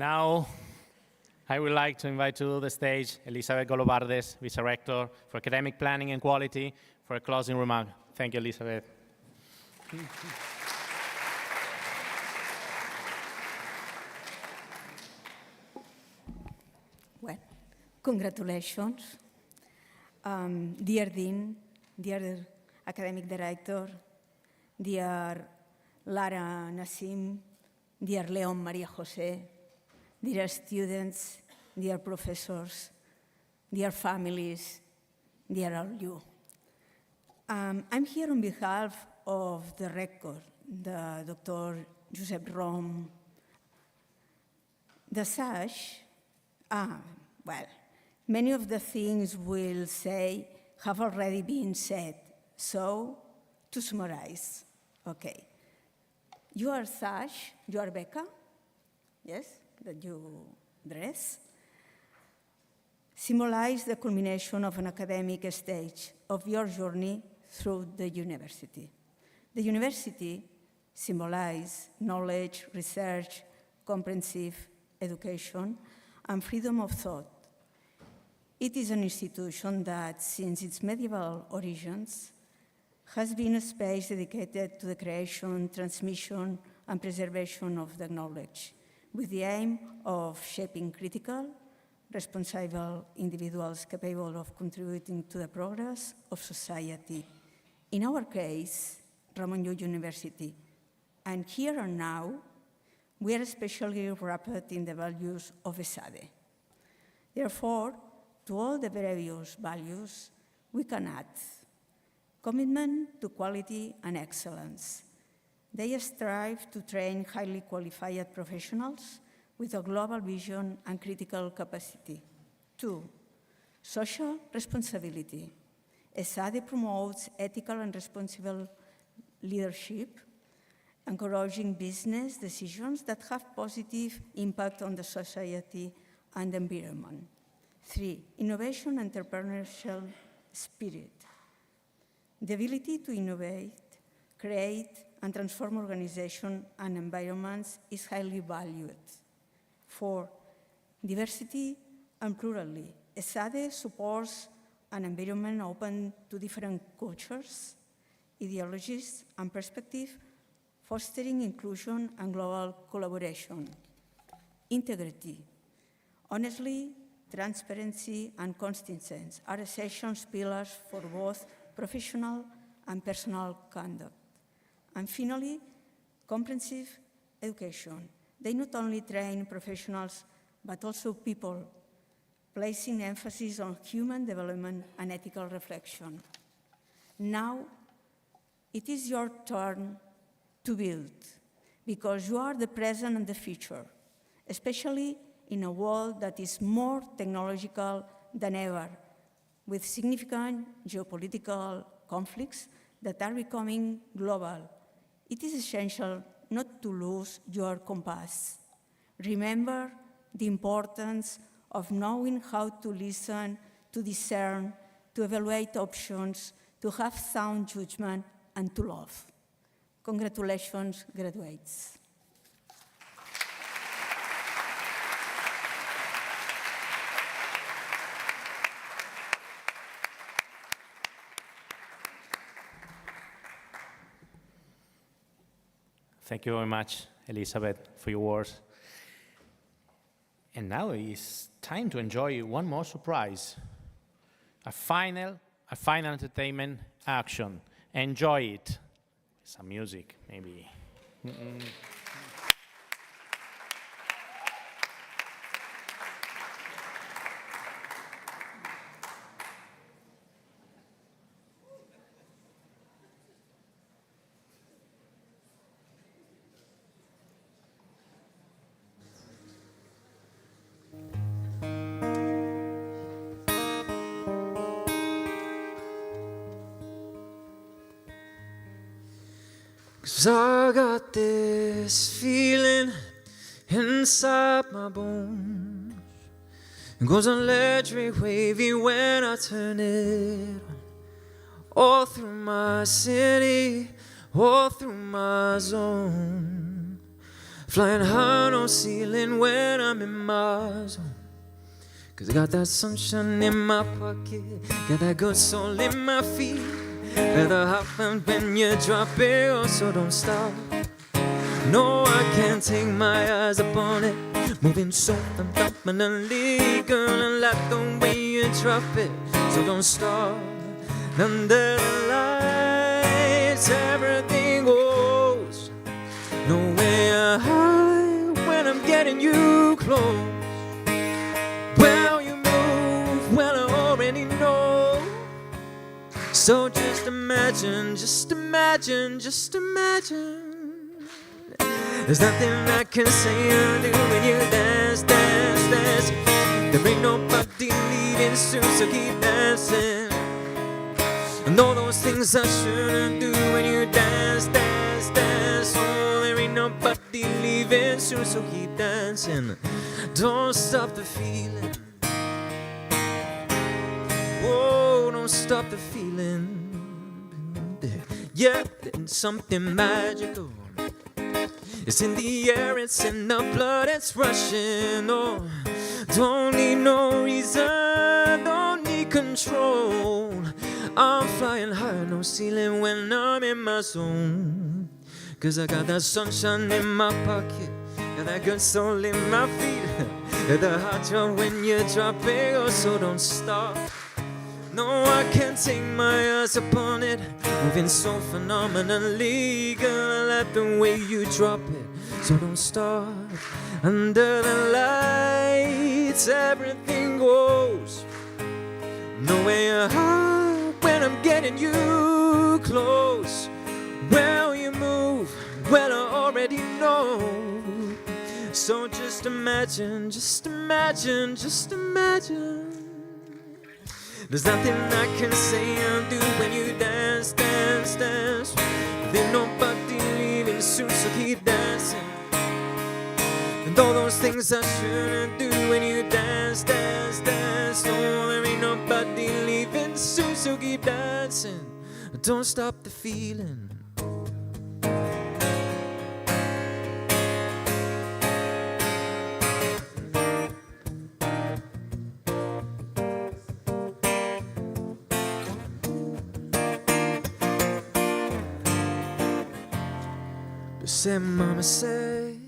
Now, I would like to invite to the stage Elizabeth Golobardes, Vice-Rector for Academic Planning and Quality, for a closing remark. Thank you, Elizabeth. Well, congratulations. Dear Dean, dear Academic Director, dear Lara Nassim, dear Leon Maria Jose, dear students, dear professors, dear families, dear all you. I'm here on behalf of the rector, the Dr. Josep Rom. The SASH, well, many of the things we'll say have already been said. So, to summarize, okay. You are Sash, you are Becca, yes, that you dress. Symbolize the culmination of an academic stage of your journey through the university. The university symbolizes knowledge, research, comprehensive education, and freedom of thought. It is an institution that, since its medieval origins, has been a space dedicated to the creation, transmission, and preservation of the knowledge, with the aim of shaping critical, responsible individuals capable of contributing to the progress of society. In our case, Ramon Llull University, and here and now, we are especially wrapped in the values of Esade. Therefore, to all the various values, we can add commitment to quality and excellence. They strive to train highly qualified professionals with a global vision and critical capacity. 2, social responsibility. Esade promotes ethical and responsible leadership, encouraging business decisions that have positive impact on the society and the environment. 3, innovation and entrepreneurial spirit. The ability to innovate, create, and transform organizations and environments is highly valued. 4, diversity and plurality. Esade supports an environment open to different cultures, ideologies, and perspectives, fostering inclusion and global collaboration. Integrity. Honestly, transparency, and consistency are essential pillars for both professional and personal conduct. And finally, comprehensive education. They not only train professionals, but also people, placing emphasis on human development and ethical reflection. Now, it is your turn to build, because you are the present and the future, especially in a world that is more technological than ever, with significant geopolitical conflicts that are becoming global. It is essential not to lose your compass. Remember the importance of knowing how to listen, to discern, to evaluate options, to have sound judgment, and to love. Congratulations, graduates. Thank you very much, Elizabeth, for your words. And now it's time to enjoy one more surprise. A final entertainment action. Enjoy it. Some music, maybe. Cause I got this feeling inside my bones. It goes electric wavy when I turn it on. All through my city, all through my zone. Flying high, no ceiling when I'm in my zone. 'Cause I got that sunshine in my pocket, got that good soul in my feet. Better happen when you drop it, oh, so don't stop. No, I can't take my eyes upon it, moving so phenomenally. Girl, I like the way you drop it, so don't stop. Under the lights, everything goes. Nowhere high when I'm getting you close. Well, you move, well, I already know. So just imagine, just imagine, just imagine. There's nothing I can say or do when you dance, dance, dance. There ain't nobody leaving soon, so keep dancing. And all those things I shouldn't do when you dance, dance, dance. Oh, there ain't nobody leaving soon, so keep dancing. Don't stop the feeling. Oh, don't stop the feeling. Yeah, there's something magical. It's in the air, it's in the blood, it's rushing. Oh, don't need no reason, don't need control. I'm flying high, no ceiling when I'm in my zone. 'Cause I got that sunshine in my pocket, got that good soul in my feet. Got the hot jump when you drop it, oh, so don't stop. No, I can't take my eyes upon it, moving so phenomenally. Girl, I like the way you drop it, so don't stop. Under the lights, everything goes. Nowhere high when I'm getting you close. Well, you move, well, I already know. So just imagine, just imagine, just imagine. There's nothing I can say or do when you dance, dance, dance. There's nobody leaving soon, so keep dancing. And all those things I shouldn't do when you dance, dance, dance. Oh, there ain't nobody leaving soon, so keep dancing. Don't stop the feeling. Said, mama said,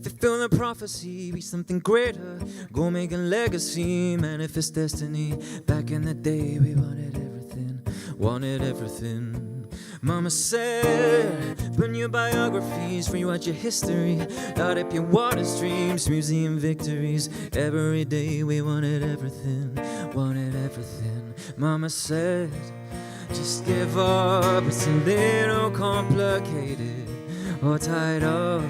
fulfill the prophecy, be something greater, go make a legacy, manifest destiny. Back in the day, we wanted everything, wanted everything. Mama said, burn your biographies, rewrite your history, light up your water streams, museum victories. Every day we wanted everything, wanted everything. Mama said, just give up, it's a little complicated. Or tied up,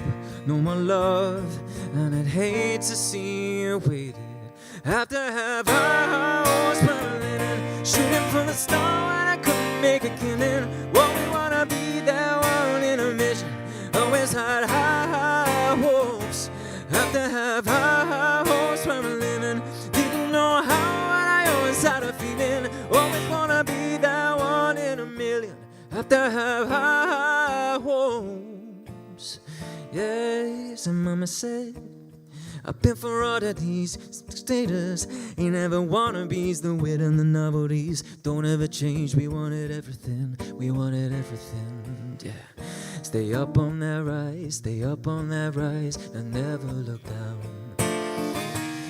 no more love, and I'd hate to see you waited. Have to have high horse running, shooting from the star when I couldn't make a killing. Well, we wanna be that one in a mission. Always had high hopes. Have to have high horse for a living. Didn't know how, and I always had a feeling. Always wanna be that one in a million. Have to have high hopes. Yes, and mama said, I've been for all of these status. Ain't never wannabes, the wit and the novelties don't ever change. We wanted everything, we wanted everything, yeah. Stay up on that rise, stay up on that rise, and never look down.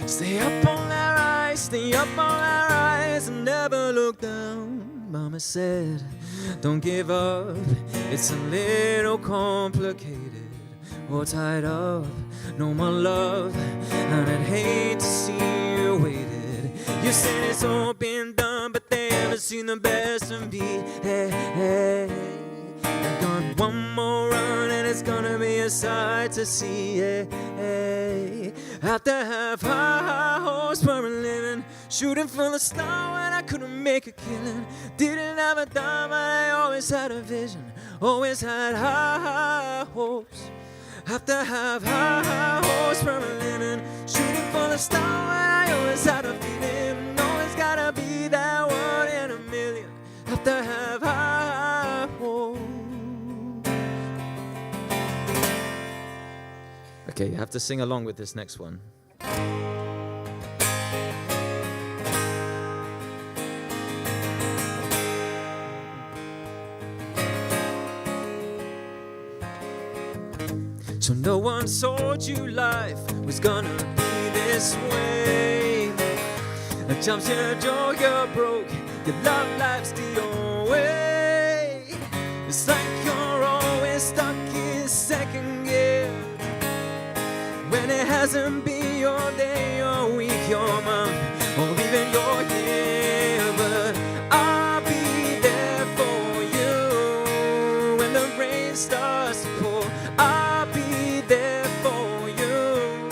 Stay up on that rise, stay up on that rise, and never look down. Mama said, don't give up, it's a little complicated. Or tied up, no more love, and I'd hate to see you waited. You said it's all been done, but they haven't seen the best of me. Hey, hey, I got one more run, and it's gonna be a sight to see. Hey, hey, have to have high horse for a living, shooting for the star when I couldn't make a killing. Didn't have a dime, but I always had a vision, always had high hopes. Have to have high horse for a living, shooting for the star when I always had a feeling. Always gotta be that one in a million. Have to have high horse. Okay, you have to sing along with this next one. So no one told you life was gonna be this way. The times you know you're broke, your love life's the only way. It's like you're always stuck in second gear, when it hasn't been your day, your week, your month, or even your year. But I'll be there for you when the rain starts to pour. I'll be there for you,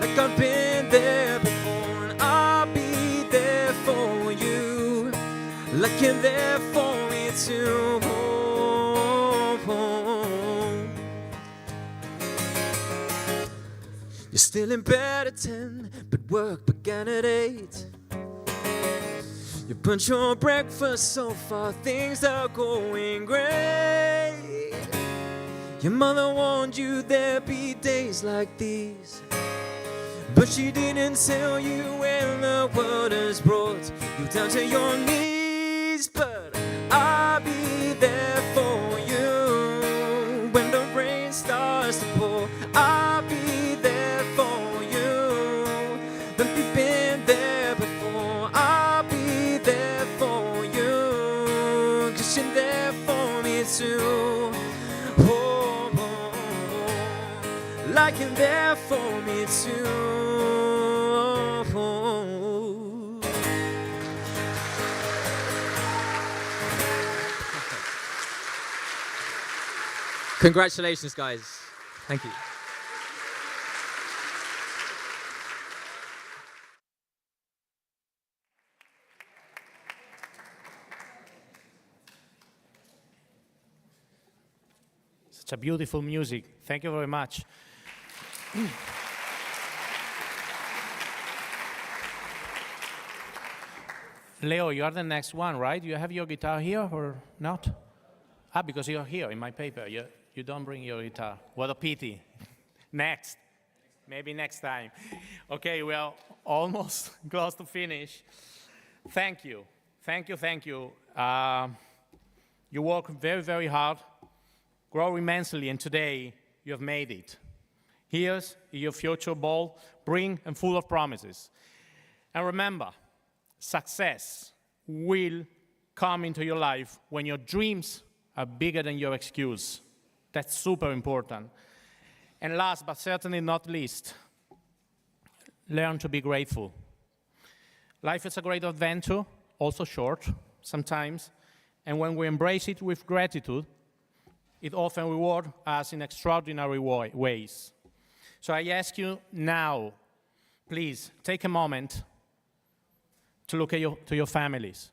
like I've been there before. And I'll be there for you, like you're there for me too. You're still in bed at 10, but work began at 8. You punch your breakfast so far, things are going great. Your mother warned you there'd be days like these, but she didn't tell you when the world has brought you down to your knees. But I'll be there for you when the rain starts to pour. I'll be there for you, that we've been there before. I'll be there for you, 'cause you're there for me too. Oh, oh, oh, like you're there for me too. Oh, oh. Congratulations, guys. Thank you. Such a beautiful music. Thank you very much. Leo, you are the next one, right? You have your guitar here or not? Ah, because you're here in my paper. You don't bring your guitar. What a pity. Next. Maybe next time. Okay, we are almost close to finish. Thank you. Thank you, thank you. You work very, very hard, grow immensely, and today you have made it. Here's your future bold, bring and full of promises. And remember, success will come into your life when your dreams are bigger than your excuse. That's super important. And last but certainly not least, learn to be grateful. Life is a great adventure, also short sometimes, and when we embrace it with gratitude, it often rewards us in extraordinary ways. So I ask you now, please take a moment to look at to your families.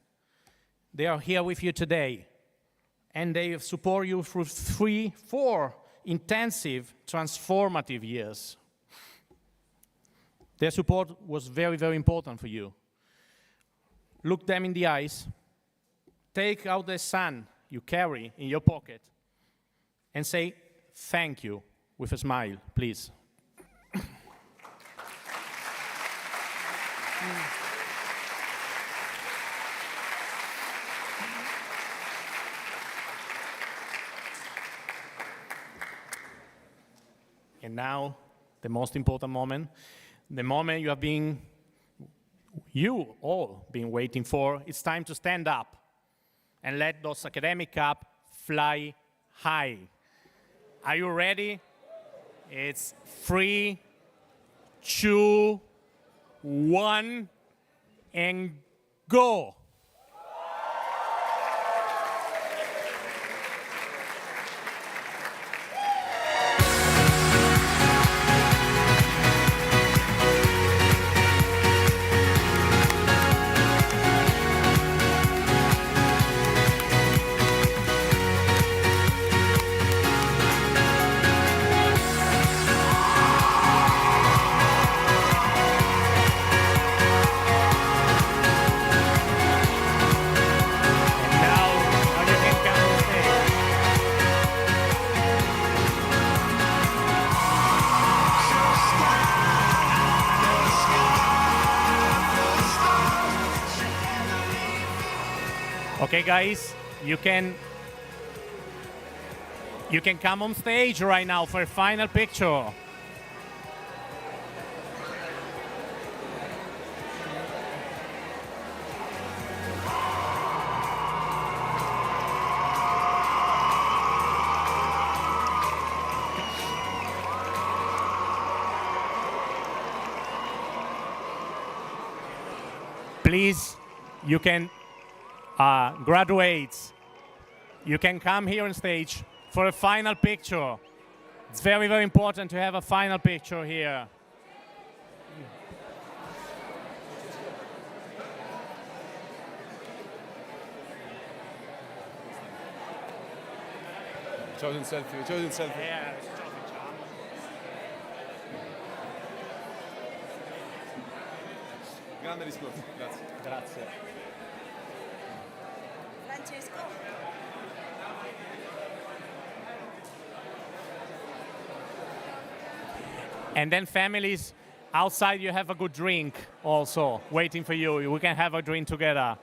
They are here with you today, and they support you through 3, 4 intensive, transformative years. Their support was very, very important for you. Look them in the eyes, take out the sun you carry in your pocket, and say thank you with a smile, please. And now, the most important moment, the moment you all been waiting for. It's time to stand up and let those academic caps fly high. Are you ready? It's 3, 2, 1, and go. Okay, guys, you can come on stage right now for a final picture. Please, you can graduates, you can come here on stage for a final picture. It's very, very important to have a final picture here. Chosen selfie. Yeah. Grande discorso, grazie. Grazie. Francesco. And then families, outside you have a good drink also waiting for you. We can have a drink together.